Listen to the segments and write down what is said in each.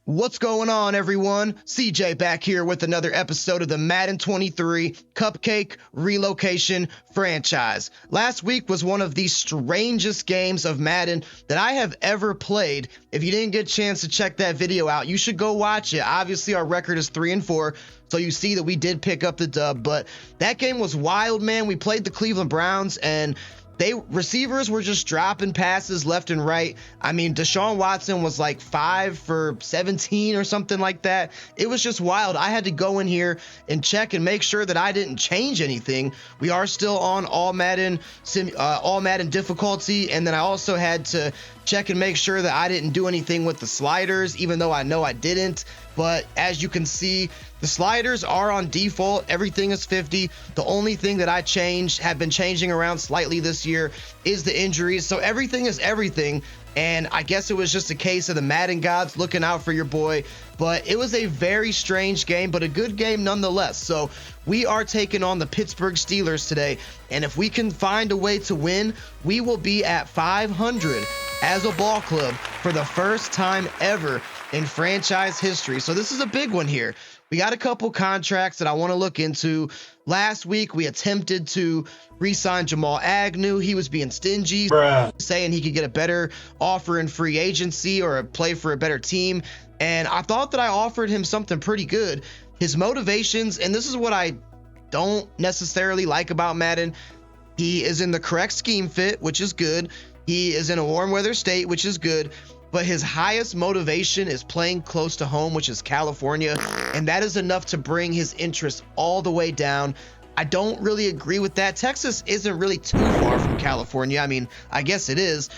What's going on, everyone? CJ back here with another episode of the Madden 23 Cupcake Relocation Franchise. Last week was one of the strangest games of Madden that I have ever played. If you didn't get a chance to check that video out, you should go watch it. Obviously, our record is 3-4, so you see that we did pick up the dub, but that game was wild, man. We played the Cleveland Browns, and receivers were just dropping passes left and right. I mean, Deshaun Watson was like 5 for 17 or something like that. It was just wild. I had to go in here and check and make sure that I didn't change anything. We are still on all Madden difficulty, and then I also had to check and make sure that I didn't do anything with the sliders, even though I know I didn't. But as you can see, the sliders are on default. Everything is 50. The only thing that I have been changing around slightly this year is the injuries. So everything is everything. And I guess it was just a case of the Madden gods looking out for your boy. But it was a very strange game, but a good game nonetheless. So we are taking on the Pittsburgh Steelers today. And if we can find a way to win, we will be at 500 as a ball club for the first time ever in franchise history. So this is a big one here. We got a couple contracts that I want to look into. Last week, we attempted to re-sign Jamal Agnew. He was being stingy, saying he could get a better offer in free agency or play for a better team. And I thought that I offered him something pretty good. His motivations, and this is what I don't necessarily like about Madden. He is in the correct scheme fit, which is good. He is in a warm weather state, which is good. But his highest motivation is playing close to home, which is California, and that is enough to bring his interest all the way down. I don't really agree with that. Texas isn't really too far from California. I mean, I guess it is.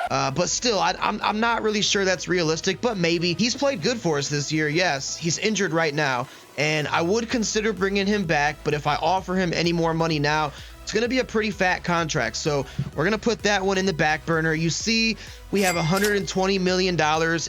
But still, I'm not really sure that's realistic, but maybe. He's played good for us this year, yes. He's injured right now, and I would consider bringing him back, but if I offer him any more money now, it's going to be a pretty fat contract, so we're going to put that one in the back burner. You see, we have $120 million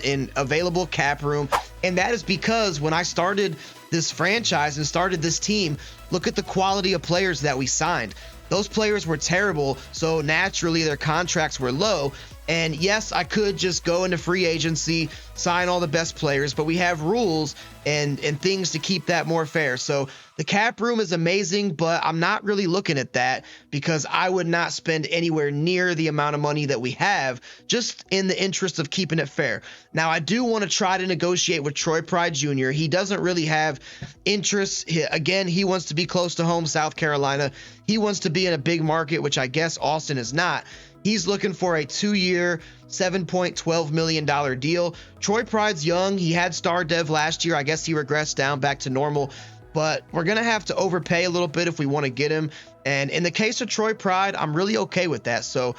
in available cap room, and that is because when I started this franchise and started this team, look at the quality of players that we signed. Those players were terrible, so naturally their contracts were low. And yes, I could just go into free agency, sign all the best players, but we have rules and things to keep that more fair. So the cap room is amazing, but I'm not really looking at that because I would not spend anywhere near the amount of money that we have, just in the interest of keeping it fair. Now, I do want to try to negotiate with Troy Pride Jr. He doesn't really have interests. Again, he wants to be close to home, South Carolina. He wants to be in a big market, which I guess Austin is not. He's looking for a 2-year, $7.12 million deal. Troy Pride's young. He had star dev last year. I guess he regressed down back to normal, but we're going to have to overpay a little bit if we want to get him. And in the case of Troy Pride, I'm really okay with that. So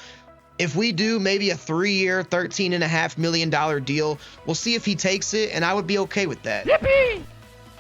if we do maybe a 3-year, $13.5 million deal, we'll see if he takes it, and I would be okay with that. Yippee!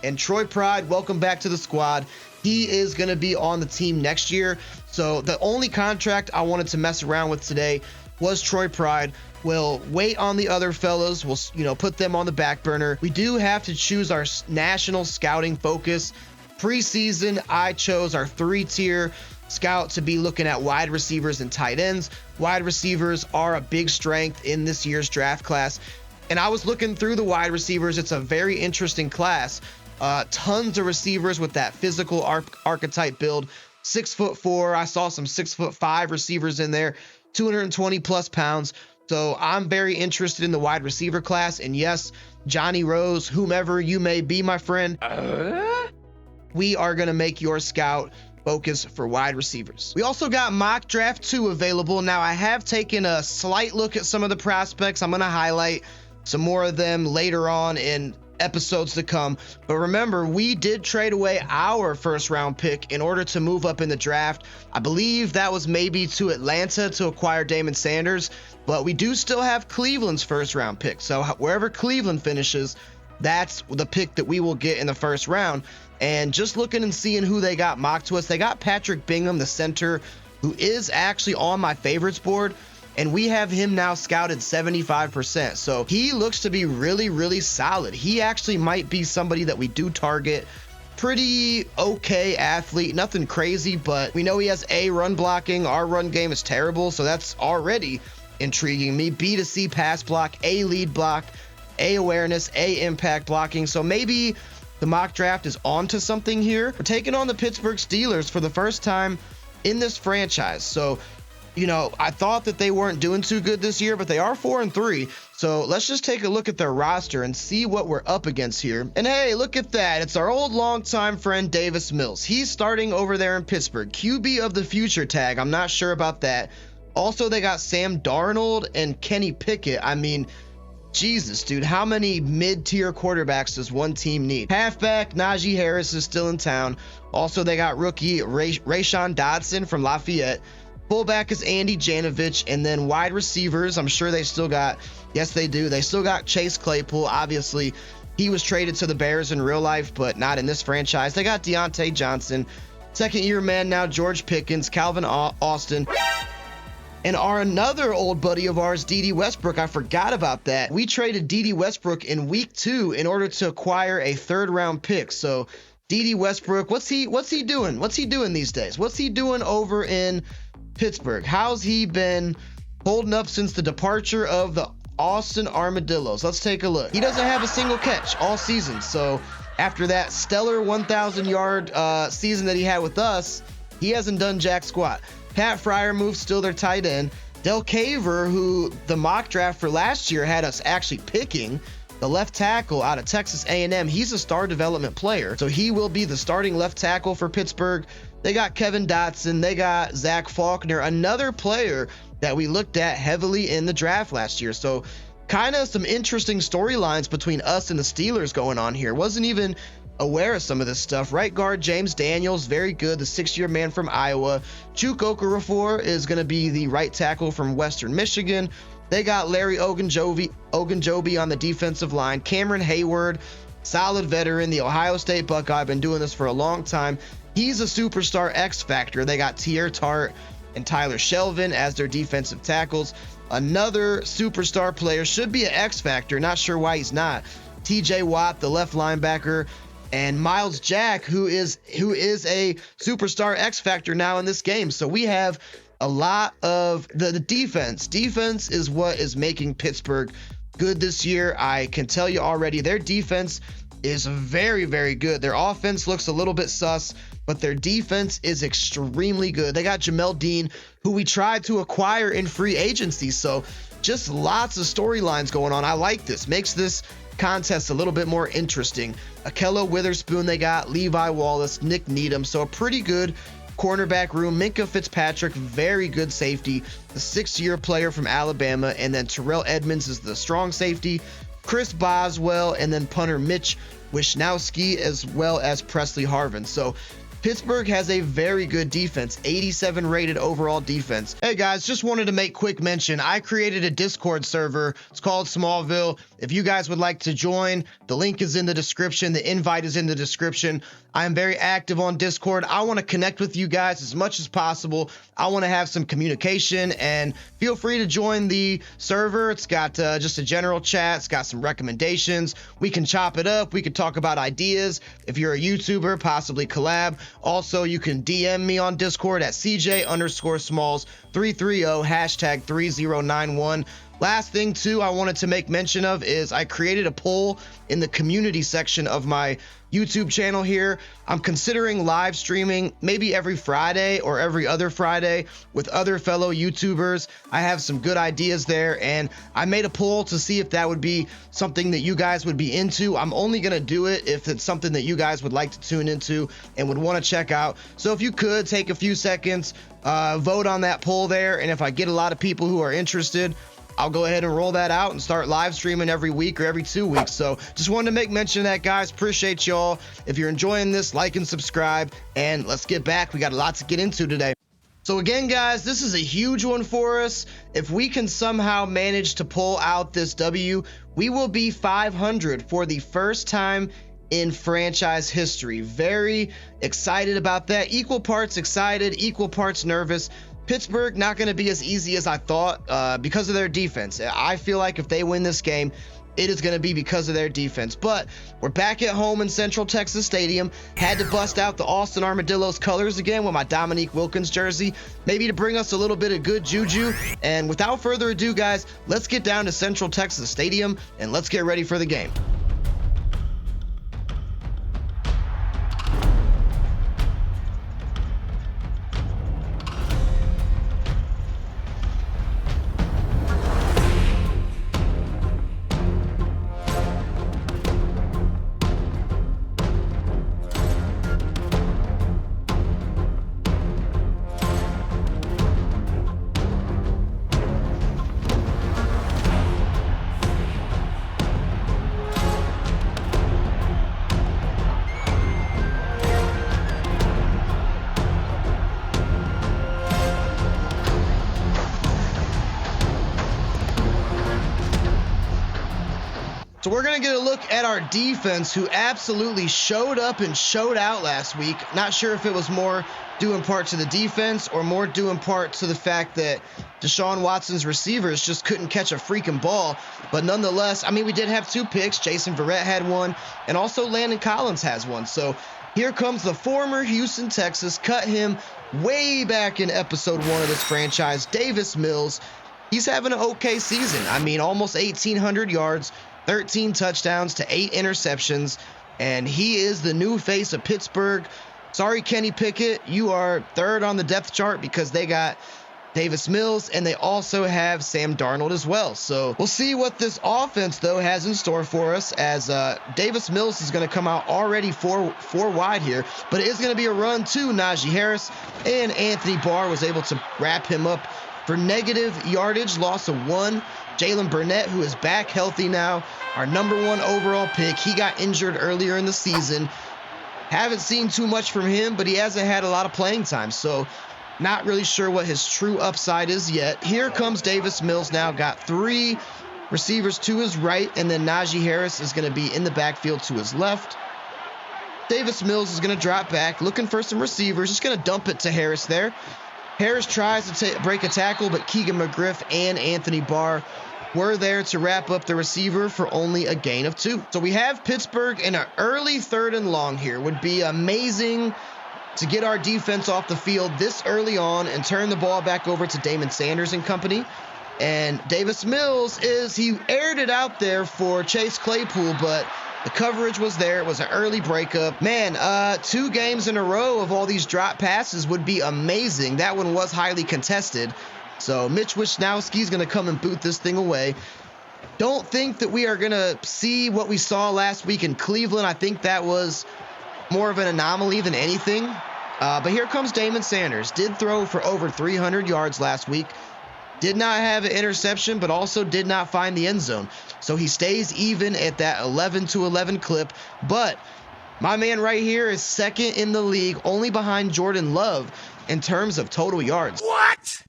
And Troy Pride, welcome back to the squad. He is going to be on the team next year. So the only contract I wanted to mess around with today was Troy Pride. We'll wait on the other fellas. We'll, put them on the back burner. We do have to choose our national scouting focus. Preseason, I chose our 3-tier scout to be looking at wide receivers and tight ends. Wide receivers are a big strength in this year's draft class. And I was looking through the wide receivers. It's a very interesting class. Tons of receivers with that physical archetype build. 6'4". I saw some 6'5" receivers in there, 220 plus pounds. So I'm very interested in the wide receiver class. And yes, Johnny Rose, whomever you may be, my friend, we are going to make your scout focus for wide receivers. We also got Mock Draft 2 available. Now, I have taken a slight look at some of the prospects. I'm going to highlight some more of them later on in episodes to come. But remember, we did trade away our first round pick in order to move up in the draft. I believe that was maybe to Atlanta to acquire Damon Sanders, but we do still have Cleveland's first round pick. So wherever Cleveland finishes, that's the pick that we will get in the first round. And just looking and seeing who they got mocked to us, they got Patrick Bingham, the center, who is actually on my favorites board. And we have him now scouted 75%. So he looks to be really, really solid. He actually might be somebody that we do target. Pretty okay athlete, nothing crazy, but we know he has run blocking. Our run game is terrible, so that's already intriguing me. B to C pass block, A lead block, A awareness, A impact blocking. So maybe the mock draft is onto something here. We're taking on the Pittsburgh Steelers for the first time in this franchise. So, you know, I thought that they weren't doing too good this year, but they are 4-3. So let's just take a look at their roster and see what we're up against here. And hey, look at that. It's our old longtime friend Davis Mills. He's starting over there in Pittsburgh. QB of the future tag. I'm not sure about that. Also, they got Sam Darnold and Kenny Pickett. I mean, Jesus, dude, how many mid-tier quarterbacks does one team need? Halfback Najee Harris is still in town. Also, they got rookie Rashawn Dodson from Lafayette. Fullback is Andy Janovich, and then wide receivers, I'm sure they still got, yes, they do. They still got Chase Claypool. Obviously, he was traded to the Bears in real life, but not in this franchise. They got Deontay Johnson, second-year man now, George Pickens, Calvin Austin, and another old buddy of ours, Dede Westbrook. I forgot about that. We traded Dede Westbrook in week 2 in order to acquire a third-round pick. So Dede Westbrook, what's he doing? What's he doing these days? What's he doing over in Pittsburgh? How's he been holding up since the departure of the Austin Armadillos? Let's take a look. He doesn't have a single catch all season. So after that stellar 1,000 yard season that he had with us, he hasn't done jack squat. Pat Freiermuth still their tight end. Del Caver, who the mock draft for last year had us actually picking, the left tackle out of Texas A&M, he's a star development player, so he will be the starting left tackle for Pittsburgh. They got Kevin Dotson. They got Zach Faulkner, another player that we looked at heavily in the draft last year. So kind of some interesting storylines between us and the Steelers going on here. Wasn't even aware of some of this stuff. Right guard James Daniels, very good, the 6-year man from Iowa. Chuck Okafor is going to be the right tackle from Western Michigan. They got Larry Ogunjobi on the defensive line. Cameron Hayward, solid veteran, the Ohio State Buckeye, been doing this for a long time. He's a superstar X factor. They got Tier Tart and Tyler Shelvin as their defensive tackles. Another superstar player, should be an X factor, not sure why he's not. TJ Watt, the left linebacker, and Miles Jack, who is a superstar X factor now in this game. So we have a lot of the defense. Defense is what is making Pittsburgh good this year. I can tell you already, their defense is very, very good. Their offense looks a little bit sus, but their defense is extremely good. They got Jamel Dean, who we tried to acquire in free agency. So just lots of storylines going on. I like this. Makes this contest a little bit more interesting. Akello Witherspoon, they got Levi Wallace, Nick Needham. So a pretty good cornerback room. Minka Fitzpatrick, very good safety, the 6-year player from Alabama. And then Terrell Edmonds is the strong safety. Chris Boswell, and then punter Mitch Wisnowski, as well as Presley Harvin. So Pittsburgh has a very good defense, 87 rated overall defense. Hey guys, just wanted to make quick mention. I created a Discord server. It's called Smallville. If you guys would like to join, the link is in the description. The invite is in the description. I am very active on Discord. I want to connect with you guys as much as possible. I want to have some communication, and feel free to join the server. It's got just a general chat. It's got some recommendations. We can chop it up. We can talk about ideas. If you're a YouTuber, possibly collab. Also, you can DM me on Discord at CJ_Smalls330 #3091. Last thing too I wanted to make mention of is I created a poll in the community section of my YouTube channel here. I'm considering live streaming maybe every Friday or every other Friday with other fellow YouTubers. I have some good ideas there, and I made a poll to see if that would be something that you guys would be into. I'm only going to do it if it's something that you guys would like to tune into and would want to check out. So if you could take a few seconds, vote on that poll there, and if I get a lot of people who are interested, I'll go ahead and roll that out and start live streaming every week or every 2 weeks. So just wanted to make mention of that, guys. Appreciate y'all. If you're enjoying this, like and subscribe, and let's get back. We got a lot to get into today. So again, guys, this is a huge one for us. If we can somehow manage to pull out this W, we will be 500 for the first time in franchise history. Very excited about that. Equal parts excited, equal parts nervous. Pittsburgh not going to be as easy as I thought because of their defense. I feel like if they win this game, it is going to be because of their defense. But we're back at home in Central Texas Stadium. Had to bust out the Austin Armadillos colors again with my Dominique Wilkins jersey, maybe to bring us a little bit of good juju. And without further ado, guys, let's get down to Central Texas Stadium and let's get ready for the game. So we're going to get a look at our defense, who absolutely showed up and showed out last week. Not sure if it was more due in part to the defense or more due in part to the fact that Deshaun Watson's receivers just couldn't catch a freaking ball. But nonetheless, I mean, we did have 2 picks. Jason Verrett had one, and also Landon Collins has one. So here comes the former Houston Texans. Cut him way back in episode 1 of this franchise, Davis Mills. He's having an okay season. I mean, almost 1,800 yards. 13 touchdowns to 8 interceptions, and he is the new face of Pittsburgh. Sorry, Kenny Pickett, you are 3rd on the depth chart because they got Davis Mills, and they also have Sam Darnold as well. So we'll see what this offense, though, has in store for us, as Davis Mills is going to come out already four wide here, but it is going to be a run to Najee Harris, and Anthony Barr was able to wrap him up for negative yardage, loss of 1. Jalen Burnett, who is back healthy now, our #1 overall pick. He got injured earlier in the season. Haven't seen too much from him, but he hasn't had a lot of playing time, so not really sure what his true upside is yet. Here comes Davis Mills now, got 3 receivers to his right, and then Najee Harris is going to be in the backfield to his left. Davis Mills is going to drop back, looking for some receivers, just going to dump it to Harris there. Harris tries to break a tackle, but Keegan McGriff and Anthony Barr were there to wrap up the receiver for only a gain of 2. So we have Pittsburgh in an early 3rd and long here. Would be amazing to get our defense off the field this early on and turn the ball back over to Damon Sanders and company. And Davis Mills he aired it out there for Chase Claypool, but the coverage was there. It was an early breakup. Man, 2 games in a row of all these drop passes would be amazing. That one was highly contested. So Mitch Wisnowski's going to come and boot this thing away. Don't think that we are going to see what we saw last week in Cleveland. I think that was more of an anomaly than anything. But here comes Damon Sanders. Did throw for over 300 yards last week. Did not have an interception, but also did not find the end zone. So he stays even at that 11-11 clip. But my man right here is 2nd in the league, only behind Jordan Love in terms of total yards. What?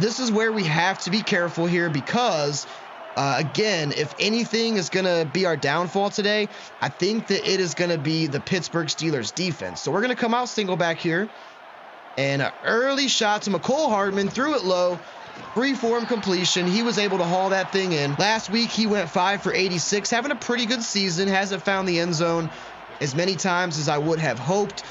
This is where we have to be careful here because, again, if anything is going to be our downfall today, I think that it is going to be the Pittsburgh Steelers defense. So we're going to come out single back here. And an early shot to McCole Hardman, threw it low. Free-form completion. He was able to haul that thing in. Last week, he went 5 for 86, having a pretty good season. Hasn't found the end zone as many times as I would have hoped,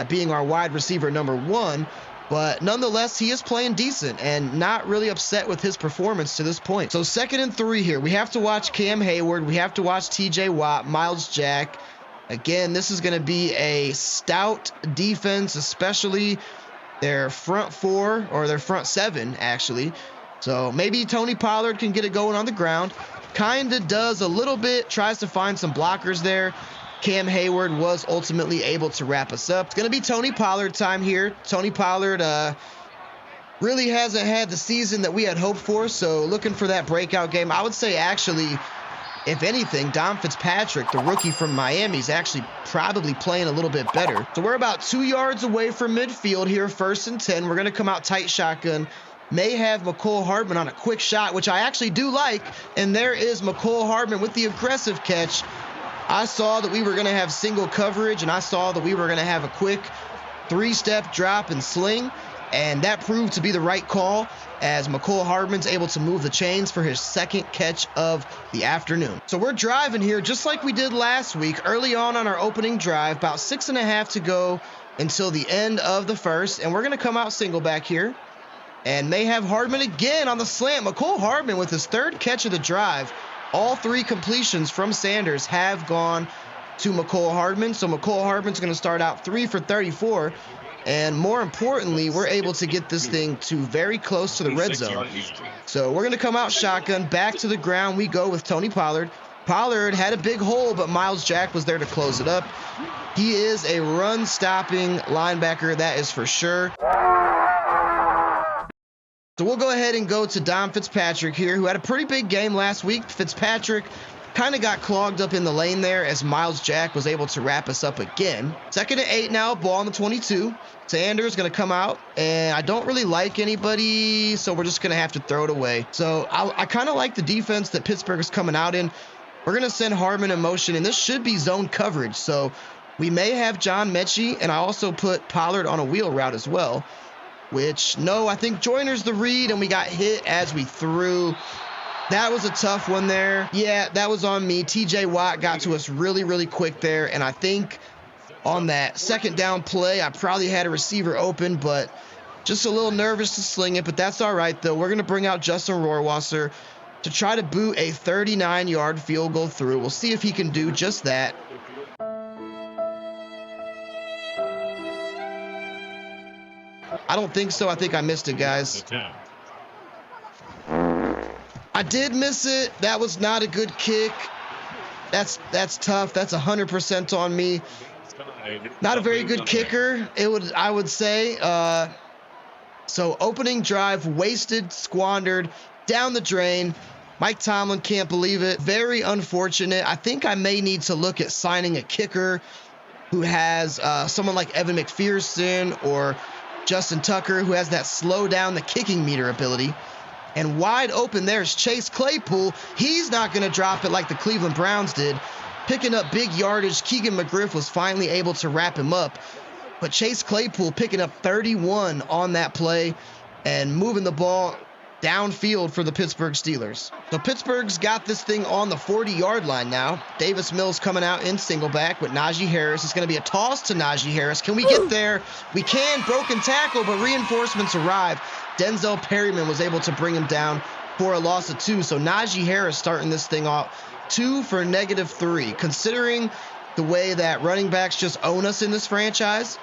being our wide receiver #1. But nonetheless, he is playing decent and not really upset with his performance to this point. So 2nd and 3 here. We have to watch Cam Hayward. We have to watch TJ Watt, Miles Jack. Again, this is going to be a stout defense, especially their front 4 or their front 7, actually. So maybe Tony Pollard can get it going on the ground. Kind of does a little bit, tries to find some blockers there. Cam Hayward was ultimately able to wrap us up. It's going to be Tony Pollard time here. Tony Pollard really hasn't had the season that we had hoped for, so looking for that breakout game. I would say, actually, if anything, Dom Fitzpatrick, the rookie from Miami, is actually probably playing a little bit better. So we're about 2 yards away from midfield here, 1st and 10. We're going to come out tight shotgun. May have McCole Hardman on a quick shot, which I actually do like, and there is McCole Hardman with the aggressive catch. I saw that we were going to have single coverage, and I saw that we were going to have a quick 3-step drop and sling. And that proved to be the right call, as McCole Hardman's able to move the chains for his second catch of the afternoon. So we're driving here just like we did last week, early on our opening drive, about 6.5 to go until the end of the first. And we're going to come out single back here and may have Hardman again on the slant. McCole Hardman with his third catch of the drive. All 3 completions from Sanders have gone to McCole Hardman. So McCole Hardman's going to start out 3 for 34. And more importantly, we're able to get this thing to very close to the red zone. So we're going to come out shotgun. Back to the ground we go with Tony Pollard. Pollard had a big hole, but Miles Jack was there to close it up. He is a run-stopping linebacker, that is for sure. So we'll go ahead and go to Dom Fitzpatrick here, who had a pretty big game last week. Fitzpatrick kind of got clogged up in the lane there as Miles Jack was able to wrap us up again. 2nd and 8 now, ball on the 22. Sanders going to come out, and I don't really like anybody, so we're just going to have to throw it away. So I kind of like the defense that Pittsburgh is coming out in. We're going to send Hardman in motion, and this should be zone coverage. So we may have John Mechie, and I also put Pollard on a wheel route as well, which, no, I think Joyner's the read, and we got hit as we threw. That was a tough one there. Yeah, that was on me. TJ Watt got to us really, really quick there, and I think on that second down play, I probably had a receiver open, but just a little nervous to sling it, but that's all right, though. We're going to bring out Justin Rohrwasser to try to boot a 39-yard field goal through. We'll see if he can do just that. I don't think so. I think I missed it, guys. I did miss it. That was not a good kick. That's tough. That's 100% on me. Not a very good kicker, I would say. So opening drive, wasted, squandered, down the drain. Mike Tomlin can't believe it. Very unfortunate. I think I may need to look at signing a kicker who has someone like Evan McPherson or Justin Tucker, who has that slow down the kicking meter ability. And wide open there's Chase Claypool. He's not going to drop it like the Cleveland Browns did. Picking up big yardage. Keegan McGriff was finally able to wrap him up. But Chase Claypool picking up 31 on that play and moving the ball downfield for the Pittsburgh Steelers. So Pittsburgh's got this thing on the 40-yard line now. Davis Mills coming out in single back with Najee Harris. It's going to be a toss to Najee Harris. Can we get there? We can. Broken tackle, but reinforcements arrive. Denzel Perryman was able to bring him down for a loss of 2. So Najee Harris starting this thing off 2 for -3. Considering the way that running backs just own us in this franchise,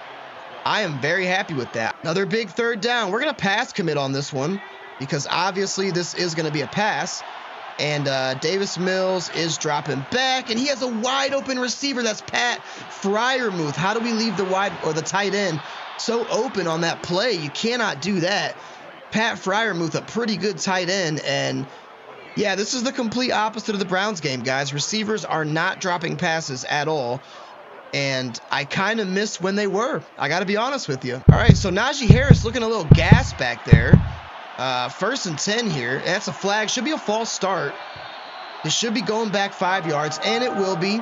I am very happy with that. Another big 3rd down. We're going to pass commit on this one, because obviously this is going to be a pass. And Davis Mills is dropping back, and he has a wide open receiver. That's Pat Freiermuth. How do we leave the wide or the tight end so open on that play? You cannot do that. Pat Freiermuth, a pretty good tight end. And yeah, this is the complete opposite of the Browns game, guys. Receivers are not dropping passes at all. And I kind of missed when they were. I got to be honest with you. All right, so Najee Harris looking a little gas back there. 1st and 10 here. That's a flag. Should be a false start. It should be going back 5 yards, and it will be.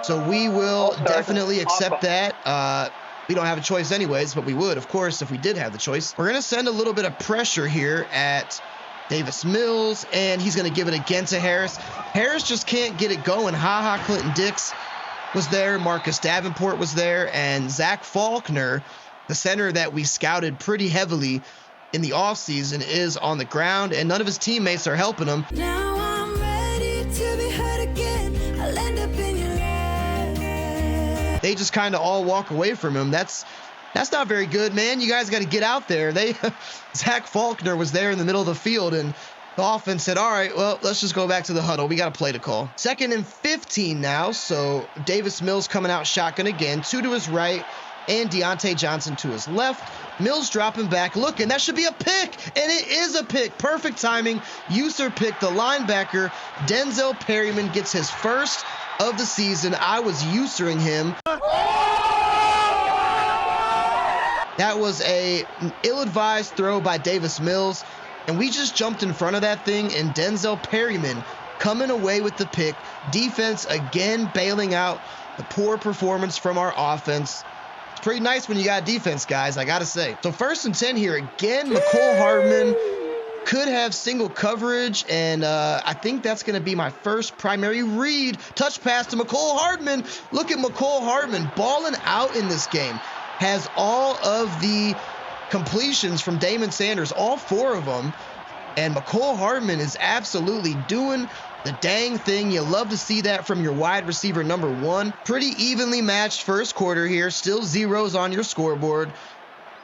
So we will definitely accept that. We don't have a choice anyways, but we would, of course, if we did have the choice. We're going to send a little bit of pressure here at Davis Mills, and he's going to give it again to Harris. Harris just can't get it going. Ha-ha Clinton Dix was there. Marcus Davenport was there, and Zach Faulkner, the center that we scouted pretty heavily in the offseason, is on the ground, and none of his teammates are helping him. Now I'm ready to be hurt again. I'll end up in your life. They just kind of all walk away from him. That's not very good, man. You guys got to get out there. Zach Faulkner was there in the middle of the field, and the offense said, all right, well, let's just go back to the huddle. We got a play to call. 2nd and 15 now, so Davis Mills coming out shotgun again. 2 to his right, and Deontay Johnson to his left. Mills dropping back, looking, that should be a pick, and it is a pick. Perfect timing. User pick, the linebacker, Denzel Perryman, gets his first of the season. I was usering him. That was a ill-advised throw by Davis Mills, and we just jumped in front of that thing, and Denzel Perryman coming away with the pick. Defense again bailing out the poor performance from our offense. It's pretty nice when you got defense, guys, I gotta say. So 1st and 10 here. Again, McCole Hardman could have single coverage, and I think that's going to be my first primary read. Touch pass to McCole Hardman. Look at McCole Hardman balling out in this game. Has all of the completions from Damon Sanders, all 4 of them. And McCole Hardman is absolutely doing the dang thing. You love to see that from your wide receiver number 1. Pretty evenly matched first quarter here. Still zeros on your scoreboard.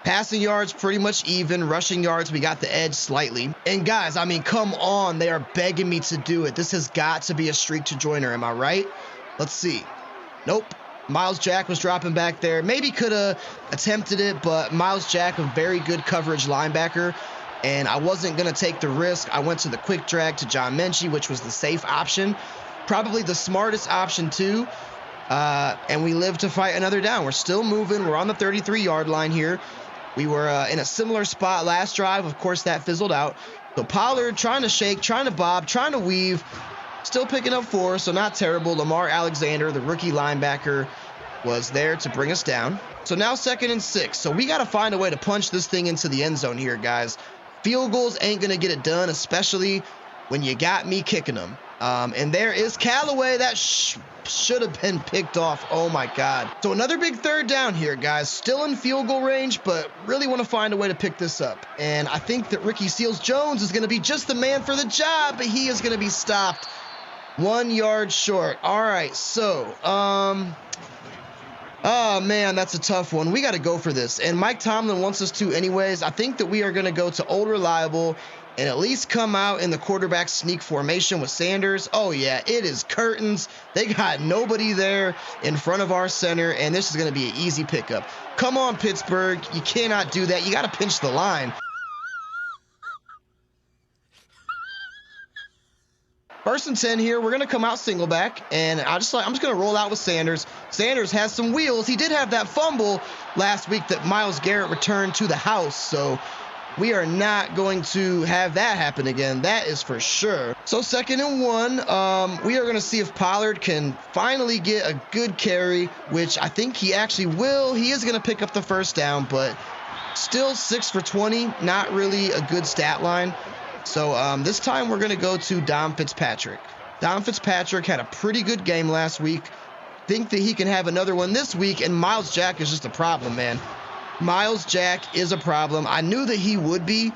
Passing yards pretty much even. Rushing yards, we got the edge slightly. And guys, I mean, come on. They are begging me to do it. This has got to be a streak to Joyner. Am I right? Let's see. Nope. Miles Jack was dropping back there. Maybe could have attempted it, but Miles Jack, a very good coverage linebacker. And I wasn't going to take the risk. I went to the quick drag to John Mechie, which was the safe option. Probably the smartest option, too. And we live to fight another down. We're still moving. We're on the 33-yard line here. We were in a similar spot last drive. Of course, that fizzled out. So Pollard trying to shake, trying to bob, trying to weave. Still picking up 4, so not terrible. Lamar Alexander, the rookie linebacker, was there to bring us down. So now 2nd and 6. So we got to find a way to punch this thing into the end zone here, guys. Field goals ain't going to get it done, especially when you got me kicking them. And there is Callaway. That should have been picked off. Oh, my God. So another big 3rd down here, guys. Still in field goal range, but really want to find a way to pick this up. And I think that Ricky Seals-Jones is going to be just the man for the job, but he is going to be stopped 1 yard short. All right, so, oh, man, that's a tough one. We got to go for this. And Mike Tomlin wants us to anyways. I think that we are going to go to old reliable and at least come out in the quarterback sneak formation with Sanders. Oh, yeah, it is curtains. They got nobody there in front of our center, and this is going to be an easy pickup. Come on, Pittsburgh. You cannot do that. You got to pinch the line. 1st and 10 here. We're going to come out single back, and I'm just going to roll out with Sanders. Sanders has some wheels. He did have that fumble last week that Myles Garrett returned to the house, so we are not going to have that happen again. That is for sure. So 2nd and 1. We are going to see if Pollard can finally get a good carry, which I think he actually will. He is going to pick up the 1st down, but still 6 for 20. Not really a good stat line. So this time we're going to go to Dom Fitzpatrick. Dom Fitzpatrick had a pretty good game last week. Think that he can have another one this week, and Miles Jack is just a problem, man. Miles Jack is a problem. I knew that he would be,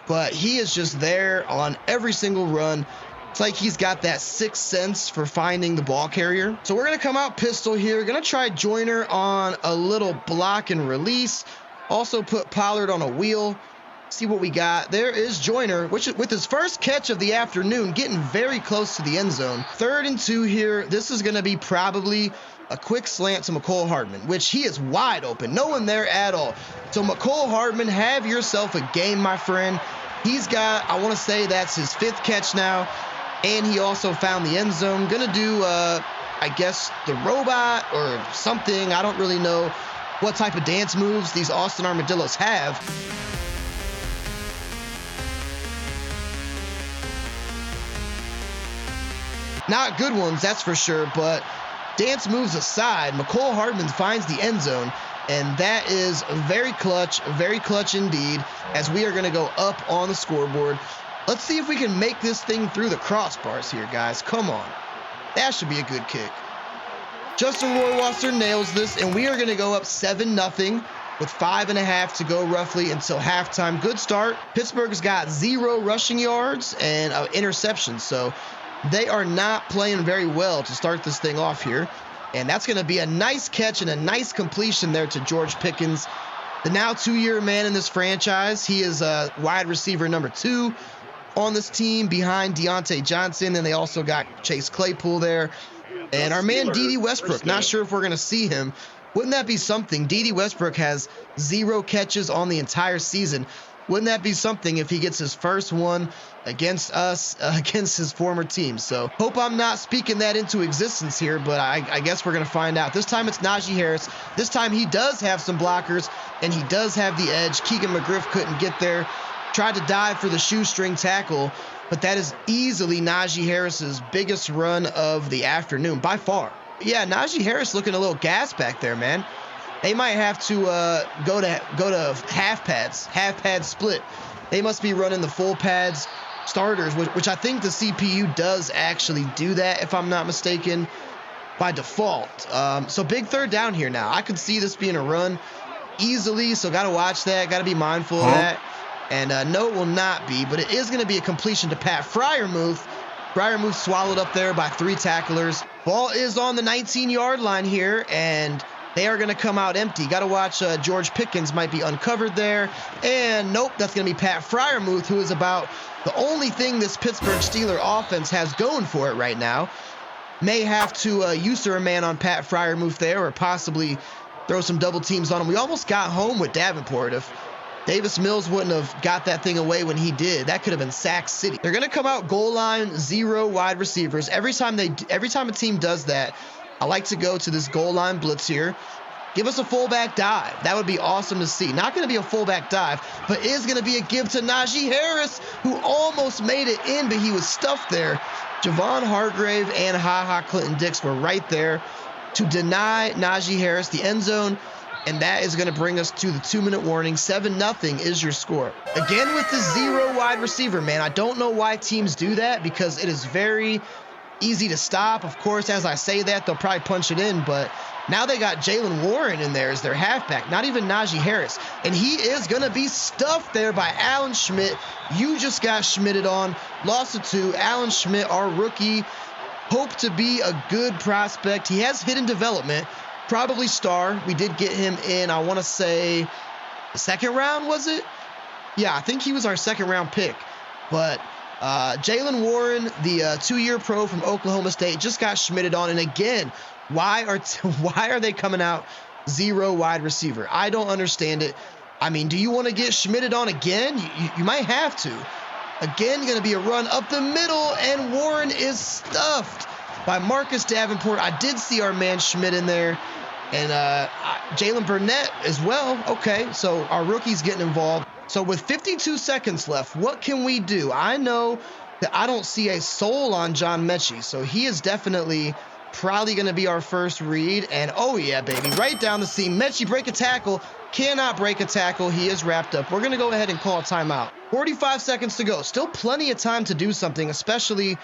but he is just there on every single run. It's like he's got that 6th sense for finding the ball carrier. So we're going to come out pistol here. Going to try Joyner on a little block and release. Also put Pollard on a wheel. See what we got. There is Joyner, which with his first catch of the afternoon, getting very close to the end zone. 3rd and 2 here. This is going to be probably a quick slant to McCole Hardman, which he is wide open. No one there at all. So McCole Hardman, have yourself a game, my friend. He's got, I want to say that's his 5th catch now. And he also found the end zone. Going to do, I guess, the robot or something. I don't really know what type of dance moves these Austin Armadillos have. Not good ones, that's for sure, but dance moves aside, McCole Hardman finds the end zone, and that is very clutch indeed, as we are going to go up on the scoreboard. Let's see if we can make this thing through the crossbars here, guys. Come on. That should be a good kick. Justin Rohrwasser nails this, and we are going to go up 7-0 with 5.5 to go roughly until halftime. Good start. Pittsburgh's got 0 rushing yards and interceptions, so they are not playing very well to start this thing off here. And that's going to be a nice catch and a nice completion there to George Pickens, the now 2-year man in this franchise. He is wide receiver number 2 on this team behind Deontay Johnson. And they also got Chase Claypool there. And our man D.D. Westbrook, not sure if we're going to see him. Wouldn't that be something? D.D. Westbrook has 0 catches on the entire season. Wouldn't that be something if he gets his first one against us, against his former team? So hope I'm not speaking that into existence here, but I guess we're going to find out. This time it's Najee Harris. This time he does have some blockers, and he does have the edge. Keegan McGriff couldn't get there. Tried to dive for the shoestring tackle, but that is easily Najee Harris's biggest run of the afternoon by far. Yeah, Najee Harris looking a little gas back there, man. They might have to go to half pad split. They must be running the full pads starters, which I think the CPU does actually do that, if I'm not mistaken, by default. So big third down here now. I could see this being a run easily, so got to watch that. Got to be mindful of that. And no, it will not be, but it is going to be a completion to Pat Freiermuth. Freiermuth swallowed up there by 3 tacklers. Ball is on the 19-yard line here, and they are going to come out empty. Got to watch George Pickens might be uncovered there. And nope, that's going to be Pat Freiermuth, who is about the only thing this Pittsburgh Steelers offense has going for it right now. May have to usurp a man on Pat Freiermuth there, or possibly throw some double teams on him. We almost got home with Davenport. If Davis Mills wouldn't have got that thing away when he did, that could have been sack city. They're going to come out goal line, 0 wide receivers. Every time a team does that, I like to go to this goal line blitz here. Give us a fullback dive. That would be awesome to see. Not going to be a fullback dive, but is going to be a give to Najee Harris, who almost made it in, but he was stuffed there. Javon Hargrave and HaHa Clinton-Dix were right there to deny Najee Harris the end zone, and that is going to bring us to the 2-minute warning. 7-0 is your score. Again with the 0 wide receiver, man. I don't know why teams do that, because it is very easy to stop. Of course, as I say that, they'll probably punch it in, but now they got Jalen Warren in there as their halfback, not even Najee Harris. And he is going to be stuffed there by Alan Schmidt. You just got Schmitted on. Lost it to Alan Schmidt, our rookie. Hope to be a good prospect. He has hidden development, probably star. We did get him in, I want to say, the 2nd round, was it? Yeah, I think he was our 2nd round pick. But Jalen Warren, the 2-year pro from Oklahoma State, just got Schmitted on. And again, why are they coming out 0 wide receiver? I don't understand it. I mean, do you want to get Schmitted on again? You might have to. Again, going to be a run up the middle, and Warren is stuffed by Marcus Davenport. I did see our man Schmidt in there, and Jalen Burnett as well. Okay, so our rookie's getting involved. So with 52 seconds left, what can we do? I know that I don't see a soul on John Mechie, so he is definitely probably going to be our first read. And oh yeah, baby, right down the seam. Mechie break a tackle. Cannot break a tackle. He is wrapped up. We're going to go ahead and call a timeout. 45 seconds to go. Still plenty of time to do something, especially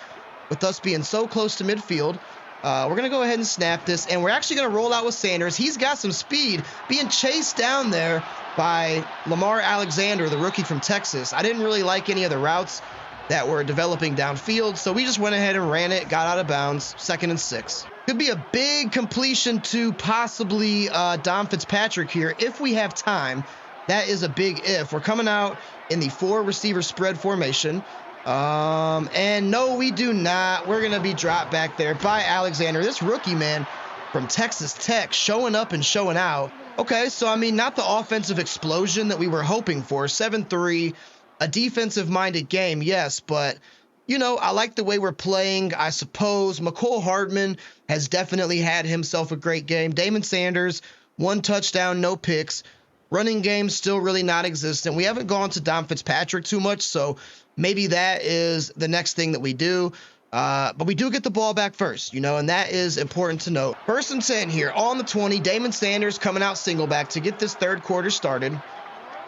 with us being so close to midfield. We're going to go ahead and snap this, and we're actually going to roll out with Sanders. He's got some speed, being chased down there by Lamar Alexander, the rookie from Texas. I didn't really like any of the routes that were developing downfield, so we just went ahead and ran it, got out of bounds, 2nd and 6. Could be a big completion to possibly Dom Fitzpatrick here if we have time. That is a big if. We're coming out in the 4 receiver spread formation. And no, we do not. We're going to be dropped back there by Alexander. This rookie, man, from Texas Tech, showing up and showing out. Okay, so, I mean, not the offensive explosion that we were hoping for. 7-3, a defensive-minded game, yes, but, you know, I like the way we're playing, I suppose. McCole Hardman has definitely had himself a great game. Damon Sanders, 1 touchdown, no picks. Running game still really non-existent. We haven't gone to Dom Fitzpatrick too much, so maybe that is the next thing that we do. But we do get the ball back first, you know, and that is important to note. 1st and 10 here on the 20. Damon Sanders coming out single back to get this 3rd quarter started.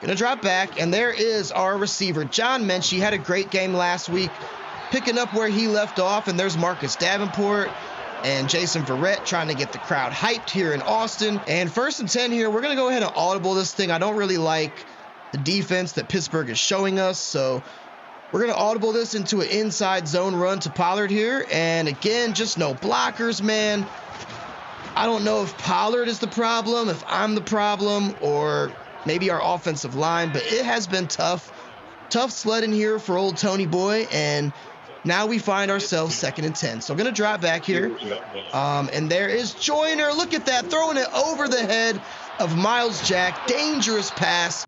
Gonna drop back, and there is our receiver, John Mechie. Had a great game last week, picking up where he left off, and there's Marcus Davenport and Jason Verrett trying to get the crowd hyped here in Austin. And 1st and 10 here, we're gonna go ahead and audible this thing. I don't really like the defense that Pittsburgh is showing us, so we're going to audible this into an inside zone run to Pollard here. And again, just no blockers, man. I don't know if Pollard is the problem, if I'm the problem, or maybe our offensive line, but it has been tough. Tough sledding here for old Tony Boy, and now we find ourselves 2nd and 10. So I'm going to drop back here. And there is Joyner. Look at that, throwing it over the head of Miles Jack. Dangerous pass.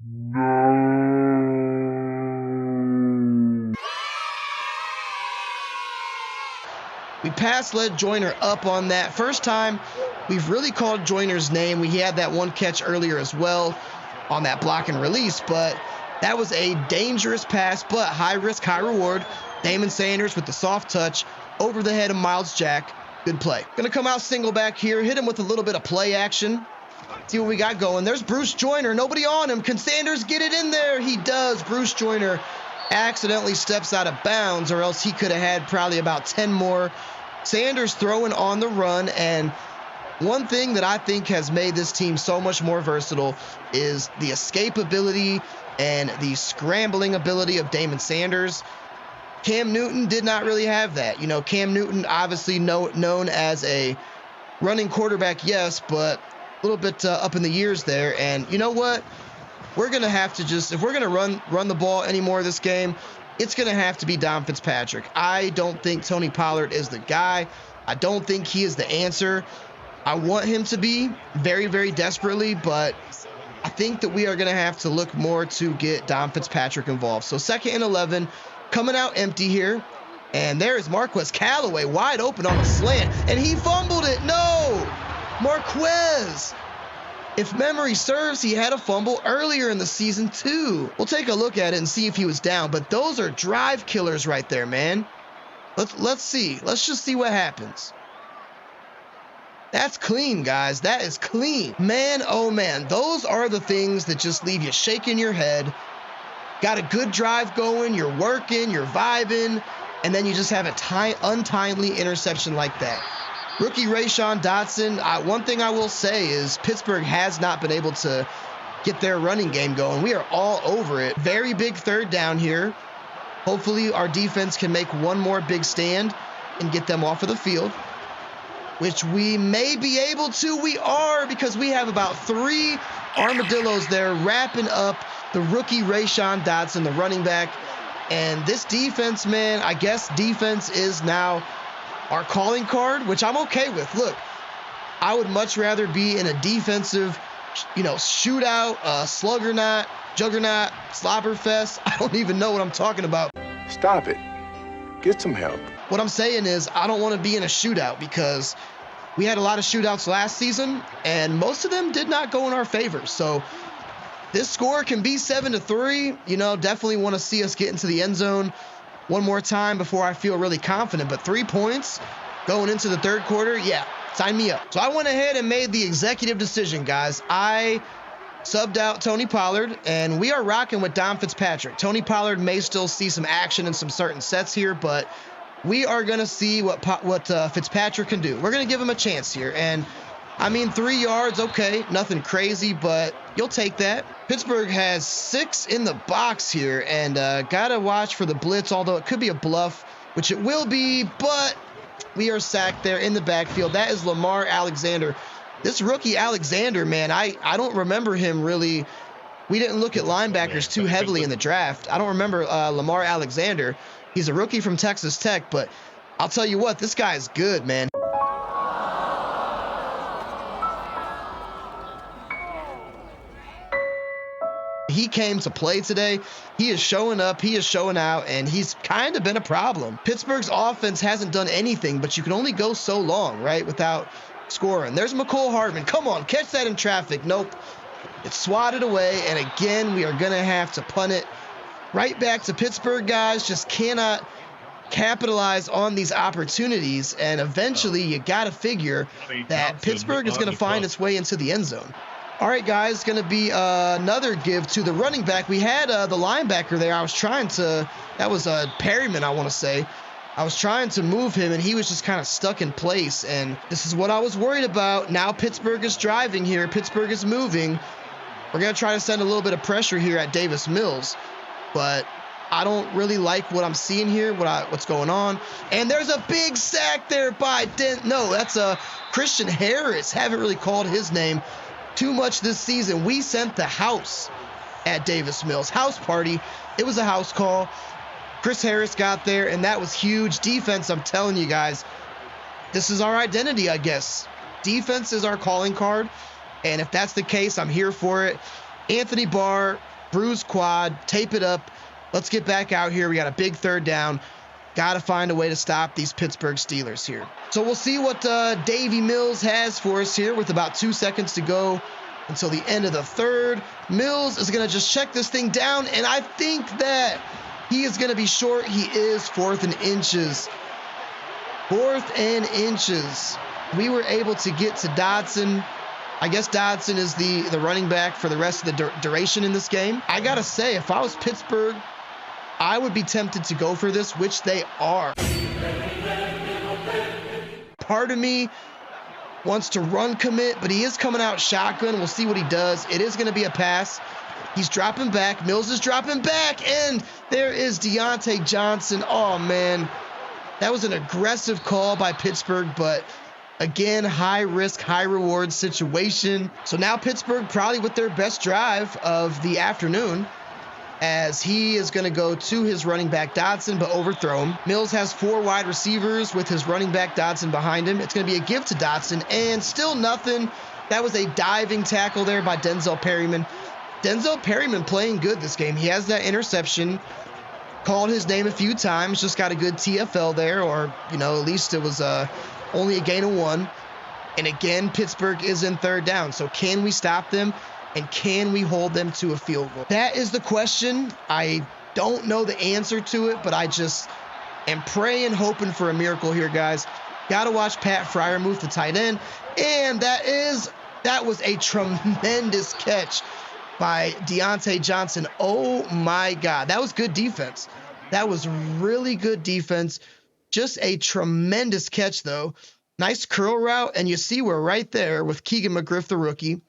We led Joyner up on that. First time we've really called Joyner's name. We had that 1 catch earlier as well on that block and release, but that was a dangerous pass, but high risk, high reward. Damon Sanders with the soft touch over the head of Miles Jack. Good play. Gonna come out single back here, hit him with a little bit of play action. See what we got going. There's Bruce Joyner. Nobody on him. Can Sanders get it in there? He does. Bruce Joyner accidentally steps out of bounds, or else he could have had probably about 10 more. Sanders throwing on the run, and one thing that I think has made this team so much more versatile is the escapability and the scrambling ability of Damon Sanders. Cam Newton did not really have that. You know, Cam Newton obviously known as a running quarterback, yes, but a little bit up in the years there. And you know what? We're going to have to just, if we're going to run the ball anymore this game, it's going to have to be Dom Fitzpatrick. I don't think Tony Pollard is the guy. I don't think he is the answer. I want him to be very, very desperately, but I think that we are going to have to look more to get Dom Fitzpatrick involved. So 2nd and 11, coming out empty here. And there is Marquez Callaway wide open on a slant, and he fumbled it. No! Marquez! If memory serves, he had a fumble earlier in the season too. We'll take a look at it and see if he was down, but those are drive killers right there, man. Let's see. Let's just see what happens. That's clean, guys. That is clean. Man, oh man, those are the things that just leave you shaking your head. Got a good drive going, you're working, you're vibing, and then you just have a untimely interception like that. Rookie Rashawn Dotson, one thing I will say is Pittsburgh has not been able to get their running game going. We are all over it. Very big 3rd down here. Hopefully our defense can make one more big stand and get them off of the field, which we may be able to. We are, because we have about 3 armadillos there wrapping up the rookie Rashawn Dotson, the running back. And this defense, man, I guess defense is now our calling card, which I'm okay with. Look, I would much rather be in a defensive, shootout, juggernaut, slobber fest. I don't even know what I'm talking about. Stop it. Get some help. What I'm saying is I don't want to be in a shootout, because we had a lot of shootouts last season, and most of them did not go in our favor. So this score can be 7-3. Definitely want to see us get into the end zone one more time before I feel really confident. But 3 points going into the 3rd quarter, yeah, sign me up. So I went ahead and made the executive decision, guys. I subbed out Tony Pollard, and we are rocking with Dom Fitzpatrick. Tony Pollard may still see some action in some certain sets here, but we are going to see what Fitzpatrick can do. We're going to give him a chance here. And I mean, 3 yards, okay, nothing crazy, but you'll take that. Pittsburgh has 6 in the box here, and got to watch for the blitz, although it could be a bluff, which it will be, but we are sacked there in the backfield. That is Lamar Alexander. This rookie Alexander, man, I don't remember him really. We didn't look at linebackers too heavily in the draft. I don't remember Lamar Alexander. He's a rookie from Texas Tech, but I'll tell you what, this guy is good, man. He came to play today. He is showing up, he is showing out, and he's kind of been a problem. Pittsburgh's offense hasn't done anything, but you can only go so long, right, without scoring. There's McCole Hardman. Come on, catch that in traffic. Nope. It's swatted away, and again, we are going to have to punt it right back to Pittsburgh, guys. Just cannot capitalize on these opportunities, and eventually you got to figure that Pittsburgh is going to find its way into the end zone. All right, guys, it's going to be another give to the running back. We had the linebacker there. I was trying to, that was Perryman, I want to say. I was trying to move him, and he was just kind of stuck in place, and this is what I was worried about. Now Pittsburgh is driving here. Pittsburgh is moving. We're going to try to send a little bit of pressure here at Davis Mills, but I don't really like what I'm seeing here, what's going on. And there's a big sack there by that's Christian Harris. Haven't really called his name too much this season. We sent the house at Davis Mills. House party. It was a house call. Chris Harris got there, and that was huge. Defense, I'm telling you guys, this is our identity, I guess. Defense is our calling card, and if that's the case, I'm here for it. Anthony Barr, bruised quad, tape it up. Let's get back out here. We got a big 3rd down. Got to find a way to stop these Pittsburgh Steelers here. So we'll see what Davy Mills has for us here with about 2 seconds to go until the end of the 3rd. Mills is going to just check this thing down, and I think that he is going to be short. He is 4th and inches. 4th and inches. We were able to get to Dotson. I guess Dodson is the running back for the rest of the duration in this game. I gotta say, if I was Pittsburgh, I would be tempted to go for this, which they are. Part of me wants to run commit, but he is coming out shotgun. We'll see what he does. It is going to be a pass. He's dropping back. Mills is dropping back, and there is Deontay Johnson. Oh, man. That was an aggressive call by Pittsburgh, but again, high risk, high reward situation. So now Pittsburgh probably with their best drive of the afternoon, as he is going to go to his running back Dodson, but overthrow him. Mills has 4 wide receivers with his running back Dodson behind him. It's going to be a give to Dodson, and still nothing. That was a diving tackle there by Denzel Perryman. Denzel Perryman playing good this game. He has that interception, called his name a few times, just got a good TFL there, or, at least it was only a gain of 1. And again, Pittsburgh is in 3rd down. So can we stop them? And can we hold them to a field goal? That is the question. I don't know the answer to it, but I just am praying, hoping for a miracle here, guys. Got to watch Pat Freiermuth, the tight end. And that was a tremendous catch by Deontay Johnson. Oh, my God. That was good defense. That was really good defense. Just a tremendous catch, though. Nice curl route, and you see we're right there with Keegan McGriff, the rookie.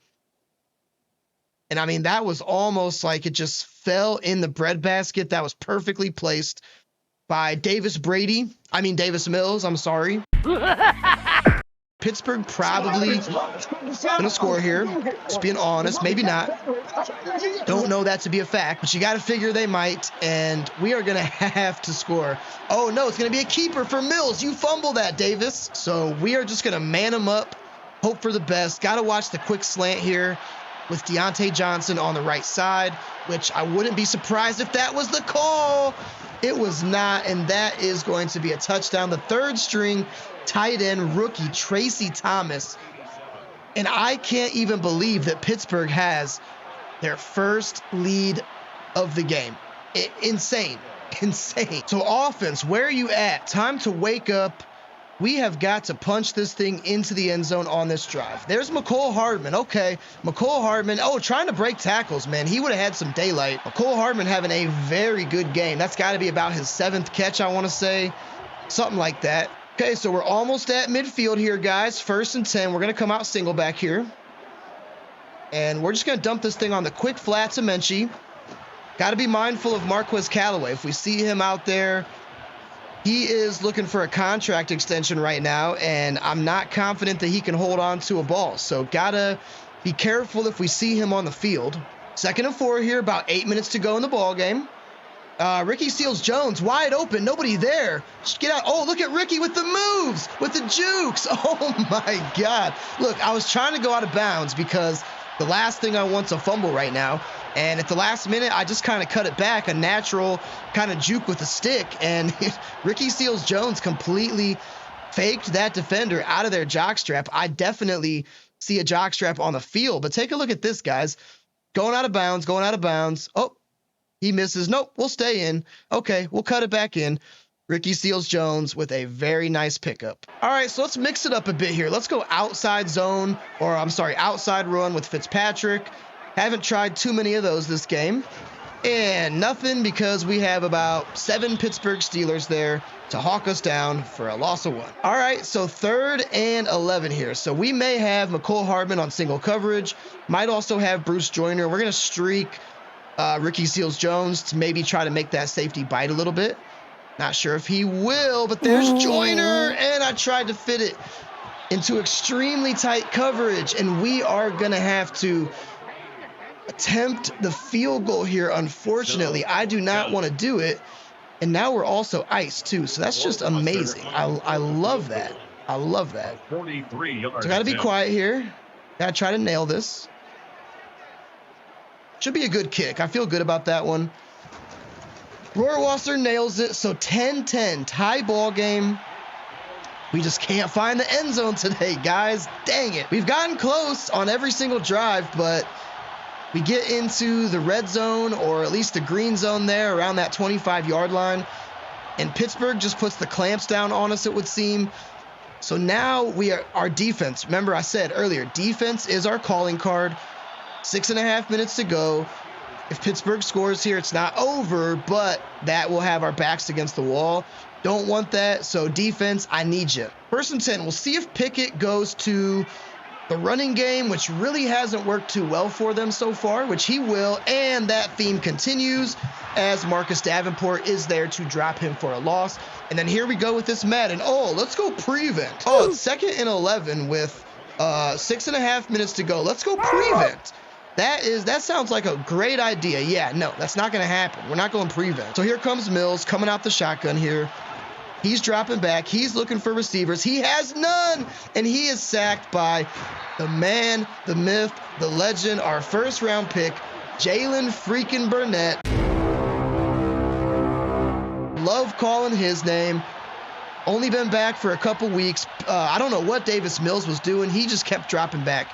And I mean, that was almost like it just fell in the breadbasket. That was perfectly placed by Davis Mills. I'm sorry. Pittsburgh probably going to score here. Just being honest. Maybe not. Don't know that to be a fact, but you got to figure they might. And we are going to have to score. Oh, no, it's going to be a keeper for Mills. You fumble that, Davis. So we are just going to man him up. Hope for the best. Got to watch the quick slant here with Deontay Johnson on the right side, which I wouldn't be surprised if that was the call. It was not, and that is going to be a touchdown. The 3rd string tight end rookie, Tracy Thomas. And I can't even believe that Pittsburgh has their first lead of the game. Insane. So offense, where are you at? Time to wake up. We have got to punch this thing into the end zone on this drive. There's McCole Hardman. Okay, McCole Hardman. Oh, trying to break tackles, man. He would have had some daylight. McCole Hardman having a very good game. That's got to be about his 7th catch, I want to say. Something like that. Okay, so we're almost at midfield here, guys. 1st and 10. We're going to come out single back here. And we're just going to dump this thing on the quick flat to Menchie. Got to be mindful of Marquez Callaway. If we see him out there, he is looking for a contract extension right now, and I'm not confident that he can hold on to a ball. So gotta be careful if we see him on the field. 2nd and 4 here, about 8 minutes to go in the ball game. Ricky Seals-Jones wide open, nobody there. Just get out. Oh, look at Ricky with the moves, with the jukes. Oh my God. Look, I was trying to go out of bounds because the last thing I want is a fumble right now. And at the last minute, I just kind of cut it back, a natural kind of juke with a stick. And Ricky Seals-Jones completely faked that defender out of their jockstrap. I definitely see a jockstrap on the field. But take a look at this, guys. Going out of bounds. Oh, he misses. Nope, we'll stay in. Okay, we'll cut it back in. Ricky Seals-Jones with a very nice pickup. All right, so let's mix it up a bit here. Let's go outside zone, outside run with Fitzpatrick. Haven't tried too many of those this game. And nothing because we have about 7 Pittsburgh Steelers there to hawk us down for a loss of 1. All right, so 3rd and 11 here. So we may have McCole Hardman on single coverage. Might also have Bruce Joyner. We're going to streak Ricky Seals-Jones to maybe try to make that safety bite a little bit. Not sure if he will, but there's Joyner, and I tried to fit it into extremely tight coverage, and we are going to have to attempt the field goal here. Unfortunately, I do not want to do it, and now we're also iced too, so that's just amazing. I love that. I love that. So got to be quiet here. Got to try to nail this. Should be a good kick. I feel good about that one. Rohrwasser nails it. So 10-10 tie ball game. We just can't find the end zone today, guys. Dang it. We've gotten close on every single drive, but we get into the red zone, or at least the green zone there around that 25-yard line, and Pittsburgh just puts the clamps down on us, it would seem. So now our defense. Remember I said earlier, defense is our calling card. 6.5 minutes to go. If Pittsburgh scores here, it's not over, but that will have our backs against the wall. Don't want that. So defense, I need you. 1st and 10. We'll see if Pickett goes to the running game, which really hasn't worked too well for them so far, which he will. And that theme continues as Marcus Davenport is there to drop him for a loss. And then here we go with this Madden. Oh, let's go prevent. Oh, it's 2nd and 11 with 6.5 minutes to go. Let's go prevent. That sounds like a great idea. Yeah, no, that's not going to happen. We're not going prevent. So here comes Mills coming out the shotgun here. He's dropping back. He's looking for receivers. He has none, and he is sacked by the man, the myth, the legend, our 1st-round pick, Jalen freaking Burnett. Love calling his name. Only been back for a couple weeks. I don't know what Davis Mills was doing. He just kept dropping back.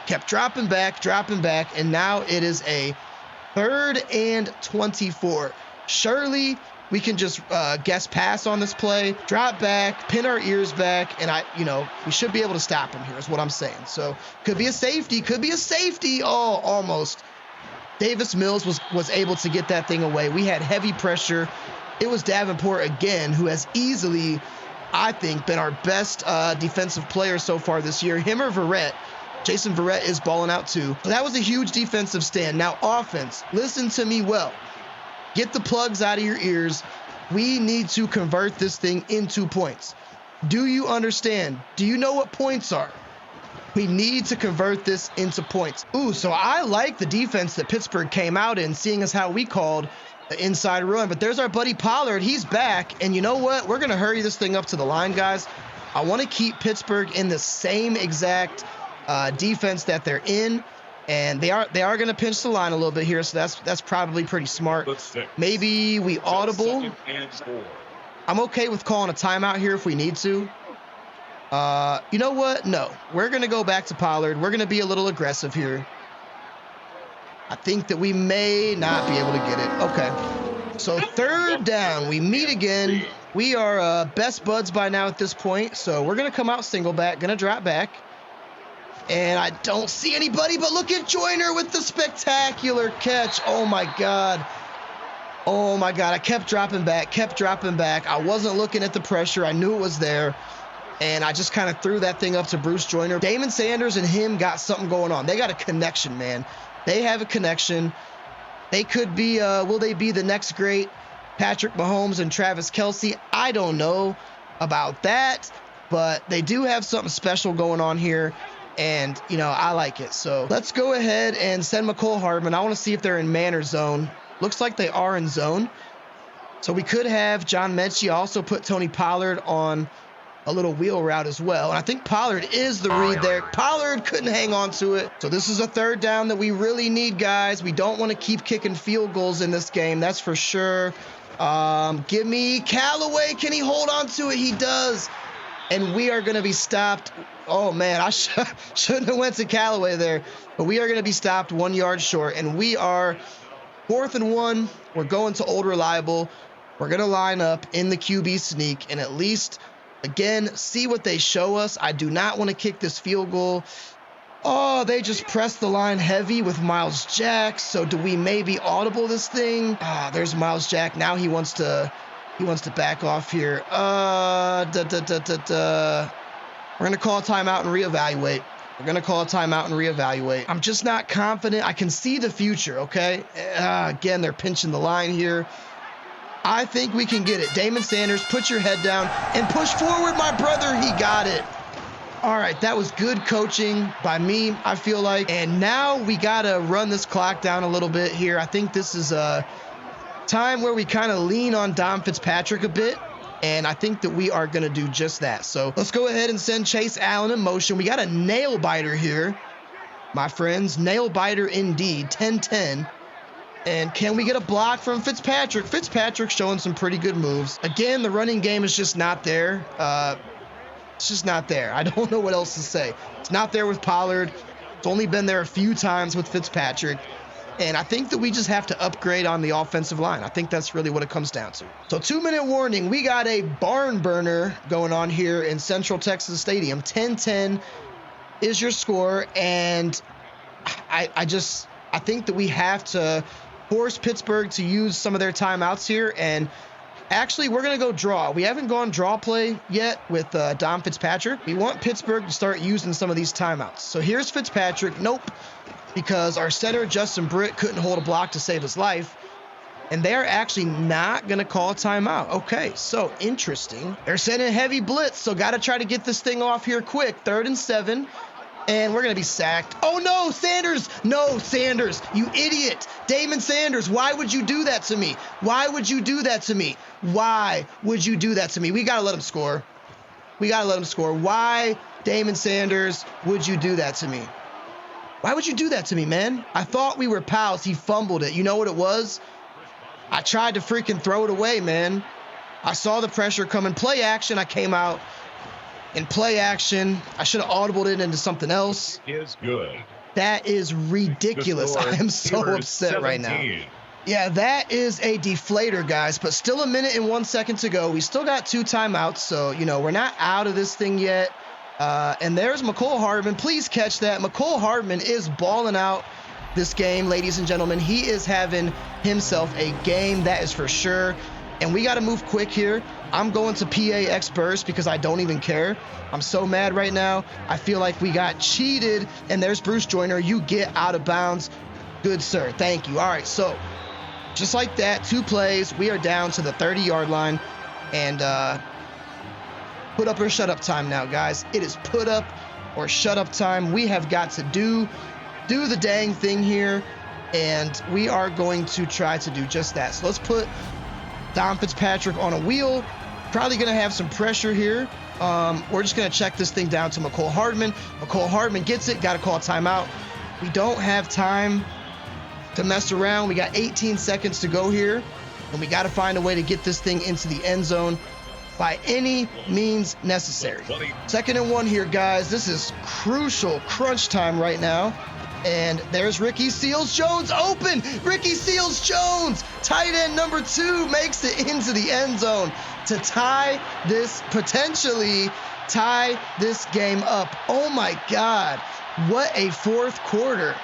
Kept dropping back, and now it is a 3rd and 24. Surely we can just guess pass on this play, drop back, pin our ears back, and we should be able to stop him here is what I'm saying. So could be a safety. Oh, almost. Davis Mills was able to get that thing away. We had heavy pressure. It was Davenport again, who has easily, I think, been our best defensive player so far this year. Him or Verrett. Jason Verrett is balling out too. So that was a huge defensive stand. Now offense, listen to me well. Get the plugs out of your ears. We need to convert this thing into points. Do you understand? Do you know what points are? We need to convert this into points. Ooh, so I like the defense that Pittsburgh came out in, seeing as how we called the inside run. But there's our buddy Pollard. He's back. And you know what? We're going to hurry this thing up to the line, guys. I want to keep Pittsburgh in the same exact defense that they're in, and they are going to pinch the line a little bit here, so that's probably pretty smart. Maybe we audible. I'm okay with calling a timeout here if we need to. You know what? No, we're going to go back to Pollard. We're going to be a little aggressive here. I think that we may not be able to get it. Okay, so 3rd down. We meet again. We are best buds by now at this point, so we're going to come out single back, going to drop back. And I don't see anybody, but look at Joyner with the spectacular catch. Oh, my God. I kept dropping back. I wasn't looking at the pressure. I knew it was there. And I just kind of threw that thing up to Bruce Joyner. Damon Sanders and him got something going on. They got a connection, man. They have a connection. They could be, will they be the next great Patrick Mahomes and Travis Kelce? I don't know about that, but they do have something special going on here. And, I like it. So let's go ahead and send McCole Hardman. I want to see if they're in man or zone. Looks like they are in zone. So we could have John Mechie also put Tony Pollard on a little wheel route as well. And I think Pollard is the read there. Pollard couldn't hang on to it. So this is a 3rd down that we really need, guys. We don't want to keep kicking field goals in this game. That's for sure. Give me Callaway. Can he hold on to it? He does. And we are going to be stopped. Oh, man, I shouldn't have went to Callaway there. But we are going to be stopped 1 yard short. And we are 4th and 1. We're going to Old Reliable. We're going to line up in the QB sneak and at least, again, see what they show us. I do not want to kick this field goal. Oh, they just pressed the line heavy with Miles Jack. So do we maybe audible this thing? There's Miles Jack. Now he wants to back off here. We're going to call a timeout and reevaluate. I'm just not confident. I can see the future, okay? Again, they're pinching the line here. I think we can get it. Damon Sanders, put your head down and push forward, my brother. He got it. All right, that was good coaching by me, I feel like. And now we got to run this clock down a little bit here. I think this is a time where we kind of lean on Dom Fitzpatrick a bit. And I think that we are going to do just that. So let's go ahead and send Chase Allen in motion. We got a nail biter here, my friends. Nail biter indeed. 10-10. And can we get a block from Fitzpatrick? Fitzpatrick showing some pretty good moves. Again, the running game is just not there. It's just not there. I don't know what else to say. It's not there with Pollard. It's only been there a few times with Fitzpatrick. And I think that we just have to upgrade on the offensive line. I think that's really what it comes down to. So 2-minute warning. We got a barn burner going on here in Central Texas Stadium. 10-10 is your score. And I think that we have to force Pittsburgh to use some of their timeouts here. And actually, we're going to go draw. We haven't gone draw play yet with Dom Fitzpatrick. We want Pittsburgh to start using some of these timeouts. So here's Fitzpatrick. Nope. Because our center, Justin Britt, couldn't hold a block to save his life. And they're actually not going to call a timeout. Okay, so interesting. They're sending heavy blitz, so got to try to get this thing off here quick. 3rd and 7. And we're going to be sacked. Oh, no, Sanders. No, Sanders, you idiot. Damon Sanders, why would you do that to me? Why would you do that to me? Why would you do that to me? We got to let him score. We got to let him score. Why, Damon Sanders, would you do that to me? Why would you do that to me, man? I thought we were pals. He fumbled it. You know what it was? I tried to freaking throw it away, man. I saw the pressure coming. Play action. I came out in play action. I should have audibled it into something else. Is good. That is ridiculous. I am so upset right now. Yeah, that is a deflator, guys, but still 1 minute and 1 second to go. We still got 2 timeouts, so, you know, we're not out of this thing yet. And there's McCole Hardman. Please catch that. McCole Hardman is balling out this game, ladies and gentlemen. He is having himself a game, that is for sure. And we got to move quick here. I'm going to PAX burst because I don't even care. I'm so mad right now. I feel like we got cheated. And there's Bruce Joyner. You get out of bounds. Good, sir. Thank you. All right, so just like that, 2 plays. We are down to the 30-yard line. And put up or shut up time now, guys. It is put up or shut up time. We have got to do the dang thing here, and we are going to try to do just that. So let's put Dom Fitzpatrick on a wheel. Probably going to have some pressure here. We're just going to check this thing down to McCole Hardman. McCole Hardman gets it. Got to call a timeout. We don't have time to mess around. We got 18 seconds to go here, and we got to find a way to get this thing into the end zone by any means necessary. 2nd and 1 here, guys. This is crucial crunch time right now. And there's Ricky Seals-Jones open. Ricky Seals-Jones, tight end number 2, makes it into the end zone to potentially tie this game up. Oh my God, what a 4th quarter.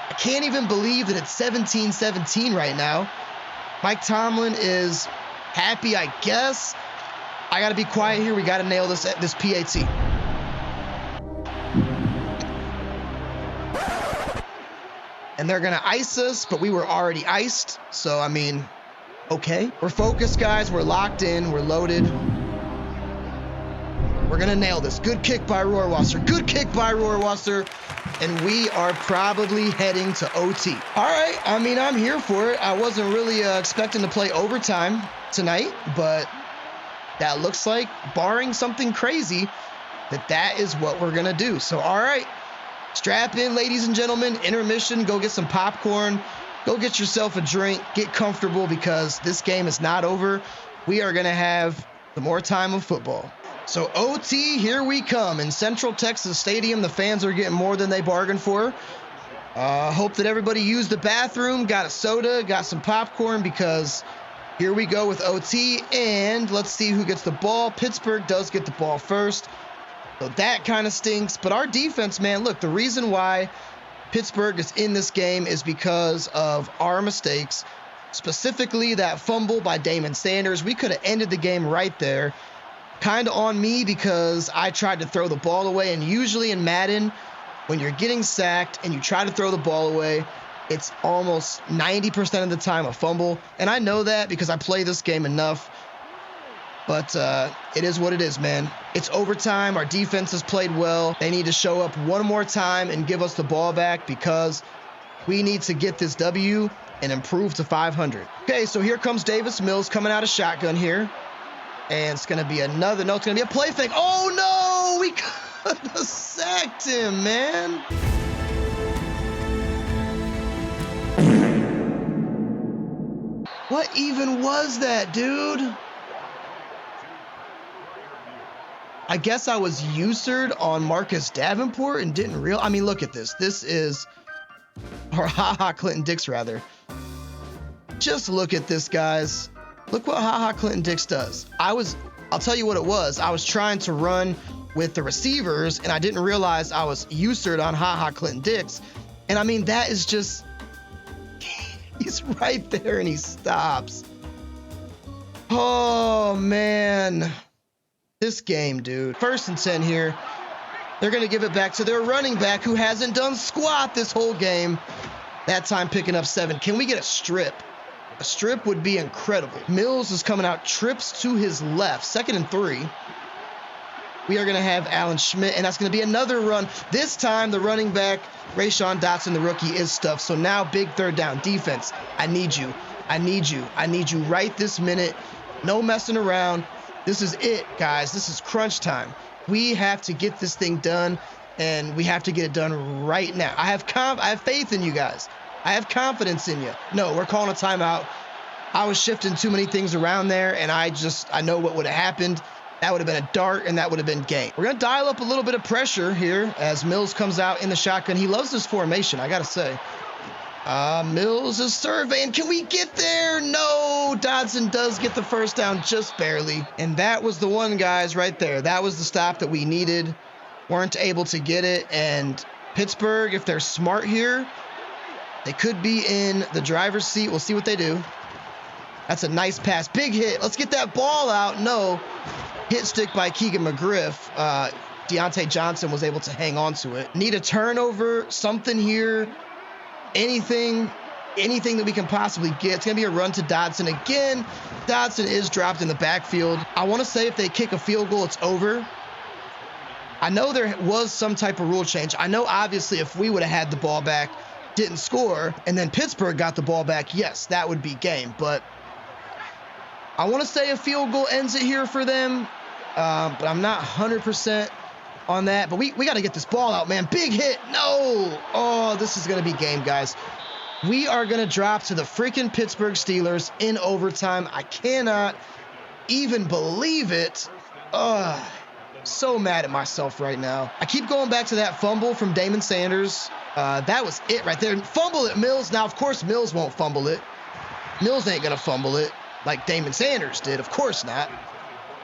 I can't even believe that it's 17-17 right now. Mike Tomlin is happy, I guess. I got to be quiet here. We got to nail this PAT. And they're going to ice us, but we were already iced. So, I mean, okay. We're focused, guys. We're locked in. We're loaded. We're going to nail this. Good kick by Rohrwasser. Good kick by Rohrwasser. And we are probably heading to OT. All right. I mean, I'm here for it. I wasn't really expecting to play overtime tonight, but that looks like, barring something crazy, that is what we're going to do. So, all right. Strap in, ladies and gentlemen. Intermission. Go get some popcorn. Go get yourself a drink. Get comfortable because this game is not over. We are going to have some more time of football. So OT, here we come. In Central Texas Stadium, the fans are getting more than they bargained for. Hope that everybody used the bathroom, got a soda, got some popcorn, because here we go with OT. And let's see who gets the ball. Pittsburgh does get the ball first. So that kind of stinks. But our defense, man, look, the reason why Pittsburgh is in this game is because of our mistakes, specifically that fumble by Damon Sanders. We could have ended the game right there. Kind of on me because I tried to throw the ball away. And usually in Madden, when you're getting sacked and you try to throw the ball away, it's almost 90% of the time a fumble. And I know that because I play this game enough. But it is what it is, man. It's overtime. Our defense has played well. They need to show up one more time and give us the ball back because we need to get this W and improve to 500. Okay, so here comes Davis Mills coming out of shotgun here. And it's going to be another, no, it's going to be a play fake. Oh, no, we could have sacked him, man. What even was that, dude? I guess I was usured on Marcus Davenport and didn't realize. I mean, look at this. This is Or Clinton Dix, rather. Just look at this, guys. Look what Clinton Dix does. I'll tell you what it was. I was trying to run with the receivers, and I didn't realize I was usured on Clinton Dix. And I mean, that is just, he's right there and he stops. Oh, man. This game, dude. 1st and 10 here. They're going to give it back to their running back who hasn't done squat this whole game. That time picking up 7. Can we get a strip? A strip would be incredible. Mills is coming out, trips to his left. 2nd and 3. We are going to have Alan Schmidt, and that's going to be another run. This time, the running back, Rashawn Dotson, the rookie, is stuffed. So now, big 3rd down. Defense, I need you. I need you. I need you right this minute. No messing around. This is it, guys. This is crunch time. We have to get this thing done, and we have to get it done right now. I have faith in you guys. I have confidence in you. No, we're calling a timeout. I was shifting too many things around there, and I know what would have happened. That would have been a dart, and that would have been game. We're going to dial up a little bit of pressure here as Mills comes out in the shotgun. He loves this formation, I got to say. Mills is surveying. Can we get there? No. Dodson does get the 1st down just barely. And that was the one, guys, right there. That was the stop that we needed. Weren't able to get it. And Pittsburgh, if they're smart here, they could be in the driver's seat. We'll see what they do. That's a nice pass. Big hit. Let's get that ball out. No. Hit stick by Keegan McGriff. Deontay Johnson was able to hang on to it. Need a turnover, something here. Anything that we can possibly get. It's going to be a run to Dodson again. Dodson is dropped in the backfield. I want to say if they kick a field goal, it's over. I know there was some type of rule change. I know obviously if we would have had the ball back, didn't score, and then Pittsburgh got the ball back, yes, that would be game. But I want to say a field goal ends it here for them, but I'm not 100% on that. But we got to get this ball out, man. Big hit. No. Oh, this is going to be game, guys. We are going to drop to the freaking Pittsburgh Steelers in overtime. I cannot even believe it. So mad at myself right now. I keep going back to that fumble from Damon Sanders. That was it right there. Fumble it, Mills. Now, of course, Mills won't fumble it. Mills ain't going to fumble it like Damon Sanders did. Of course not.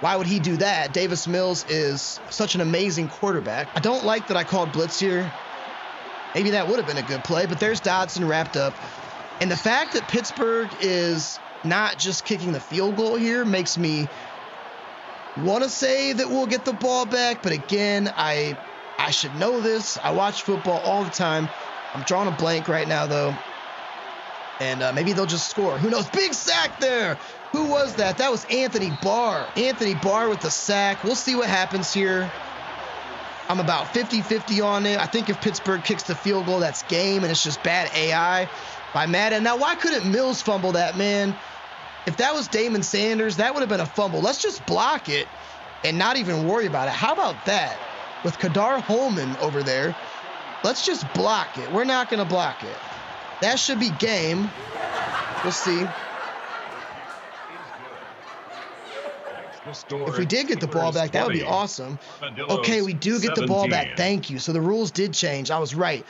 Why would he do that? Davis Mills is such an amazing quarterback. I don't like that I called blitz here. Maybe that would have been a good play, but there's Dodson wrapped up. And the fact that Pittsburgh is not just kicking the field goal here makes me want to say that we'll get the ball back. But again, I should know this. I watch football all the time. I'm drawing a blank right now, though. And maybe they'll just score. Who knows? Big sack there. Who was that? That was Anthony Barr. Anthony Barr with the sack. We'll see what happens here. I'm about 50-50 on it. I think if Pittsburgh kicks the field goal, that's game, and it's just bad AI by Madden. Now, why couldn't Mills fumble that, man? If that was Damon Sanders, that would have been a fumble. Let's just block it and not even worry about it. How about that? With Kadar Holman over there, let's just block it. We're not going to block it. That should be game. We'll see. If we did get the ball back, that would be awesome. Okay, we do get the ball back. Thank you. So the rules did change. I was right.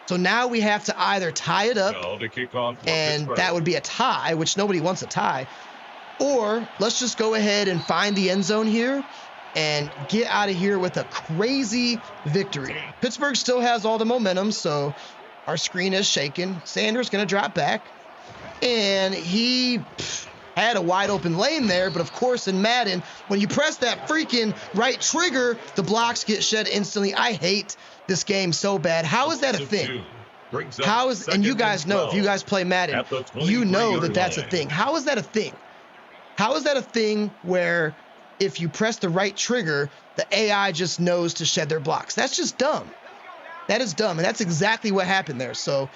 So now we have to either tie it up, and that would be a tie, which nobody wants a tie, or let's just go ahead and find the end zone here and get out of here with a crazy victory. Pittsburgh still has all the momentum, so our screen is shaking. Sanders going to drop back, and he had a wide open lane there, but of course in Madden, when you press that freaking right trigger, the blocks get shed instantly. I hate this game so bad. How is that a thing? How is, and you guys know, if you guys play Madden, you know that that's a thing. How is that a thing? How is that a thing where if you press the right trigger, the AI just knows to shed their blocks? That's just dumb. That is dumb, and that's exactly what happened there. So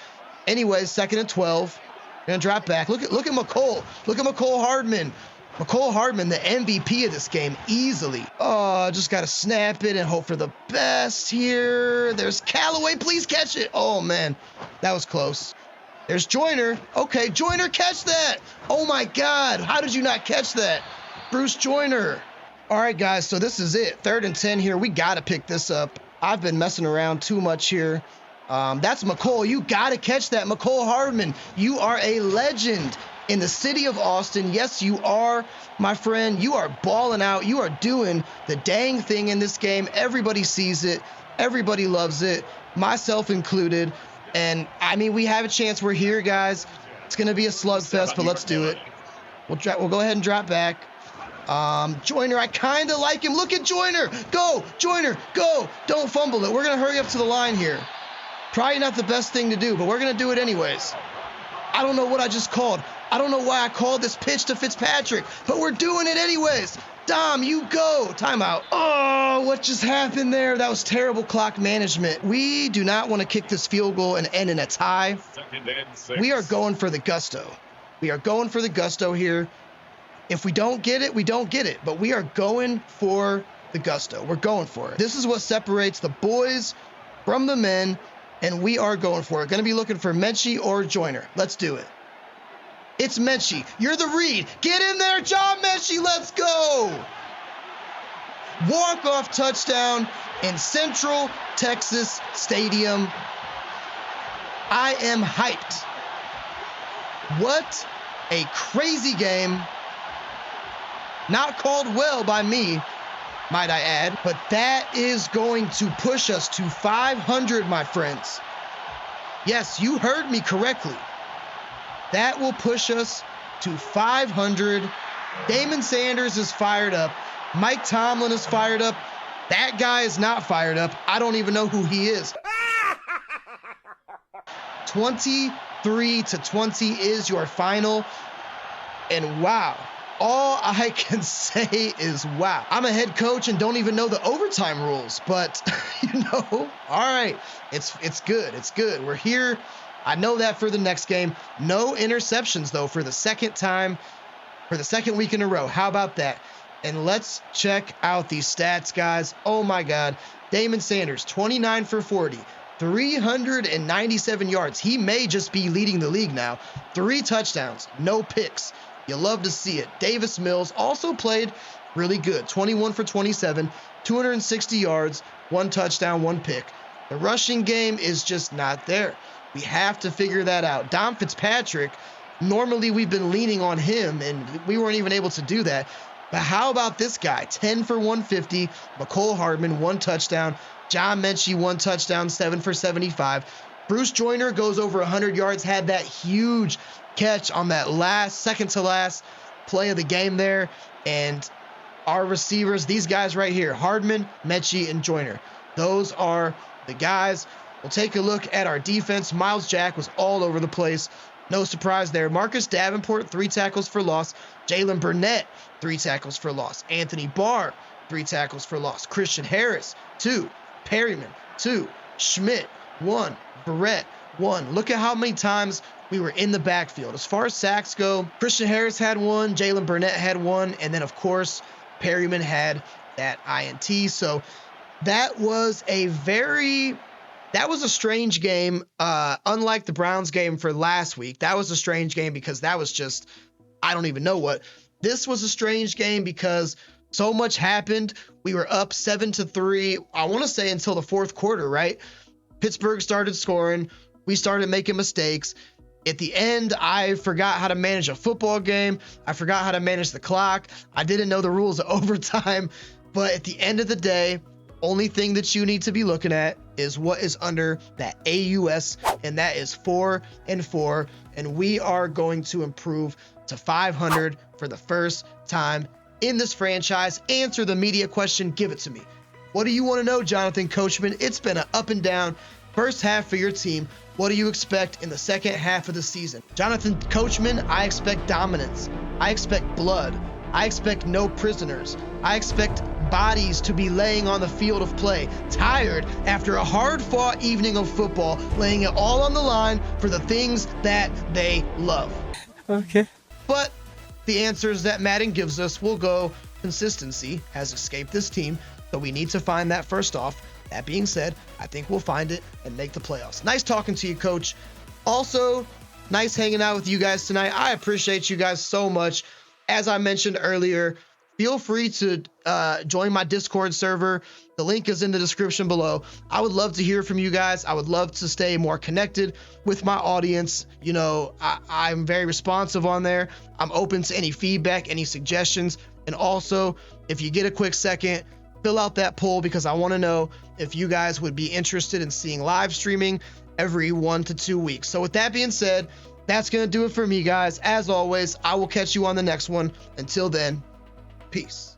anyways, 2nd and 12. Gonna drop back. Look at McCole. Look at McCole Hardman. McCole Hardman, the MVP of this game, easily. Oh, just gotta snap it and hope for the best here. There's Callaway. Please catch it. Oh man, that was close. There's Joyner. Okay, Joyner, catch that. Oh my God, how did you not catch that? Bruce Joyner. All right, guys, so this is it. 3rd and 10 here. We gotta pick this up. I've been messing around too much here. That's McCole. You got to catch that. McCole Hardman, you are a legend in the city of Austin. Yes, you are, my friend. You are balling out. You are doing the dang thing in this game. Everybody sees it. Everybody loves it, myself included. And, I mean, we have a chance. We're here, guys. It's going to be a slugfest, but let's do it. We'll go ahead and drop back. Joyner, I kind of like him. Look at Joyner. Go, Joyner, go. Don't fumble it. We're going to hurry up to the line here. Probably not the best thing to do, but we're going to do it anyways. I don't know what I just called. I don't know why I called this pitch to Fitzpatrick, but we're doing it anyways. Dom, you go. Timeout. Oh, what just happened there? That was terrible clock management. We do not want to kick this field goal and end in a tie. We are going for the gusto. We are going for the gusto here. If we don't get it, we don't get it. But we are going for the gusto. We're going for it. This is what separates the boys from the men, and we are going for it. Going to be looking for Mechie or Joyner. Let's do it. It's Mechie. You're the read. Get in there, John Mechie. Let's go. Walk-off touchdown in Central Texas Stadium. I am hyped. What a crazy game. Not called well by me, might I add, but that is going to push us to 500, my friends. Yes, you heard me correctly. That will push us to 500. Damon Sanders is fired up. Mike Tomlin is fired up. That guy is not fired up. I don't even know who he is. 23-20 is your final. And wow. All I can say is wow. I'm a head coach and don't even know the overtime rules, but all right, it's good. It's good. We're here. I know that for the next game. No interceptions though for the second week in a row. How about that? And let's check out these stats, guys. Oh my God. Damon Sanders, 29 for 40, 397 yards. He may just be leading the league now. 3 touchdowns, no picks. You love to see it. Davis Mills also played really good. 21 for 27, 260 yards, 1 touchdown, 1 pick. The rushing game is just not there. We have to figure that out. Dom Fitzpatrick, normally we've been leaning on him, and we weren't even able to do that. But how about this guy? 10 for 150, McCole Hardman, 1 touchdown. John Mechie, 1 touchdown, 7 for 75. Bruce Joyner goes over 100 yards, had that huge catch on that second to last play of the game there. And our receivers, these guys right here, Hardman, Mechie, and Joyner, those are the guys. We'll take a look at our defense. Miles Jack was all over the place. No surprise there. Marcus Davenport, 3 tackles for loss. Jalen Burnett, 3 tackles for loss. Anthony Barr, 3 tackles for loss. Christian Harris, 2. Perryman, 2. Schmidt, 1. Barrett, 1. Look at how many times we were in the backfield. As far as sacks go, Christian Harris had 1, Jalen Burnett had 1, and then, of course, Perryman had that INT. So that was a strange game. Unlike the Browns game for last week, that was a strange game because that was just, I don't even know what. This was a strange game because so much happened. We were up 7-3, I want to say until the fourth quarter, right? Pittsburgh started scoring. We started making mistakes. At the end, I forgot how to manage a football game. I forgot how to manage the clock. I didn't know the rules of overtime. But at the end of the day, only thing that you need to be looking at is what is under that AUS, and that is 4-4. And we are going to improve to 500 for the first time in this franchise. Answer the media question. Give it to me. What do you want to know, Jonathan Coachman? It's been an up and down first half for your team. What do you expect in the second half of the season? Jonathan Coachman, I expect dominance. I expect blood. I expect no prisoners. I expect bodies to be laying on the field of play, tired after a hard-fought evening of football, laying it all on the line for the things that they love. Okay. But the answers that Madden gives us will go, consistency has escaped this team, so we need to find that first off. That being said, I think we'll find it and make the playoffs. Nice talking to you, Coach. Also, nice hanging out with you guys tonight. I appreciate you guys so much. As I mentioned earlier, feel free to join my Discord server. The link is in the description below. I would love to hear from you guys. I would love to stay more connected with my audience. You know, I'm very responsive on there. I'm open to any feedback, any suggestions. And also, if you get a quick second, fill out that poll, because I want to know if you guys would be interested in seeing live streaming every 1 to 2 weeks. So with that being said, that's going to do it for me, guys. As always, I will catch you on the next one. Until then, peace.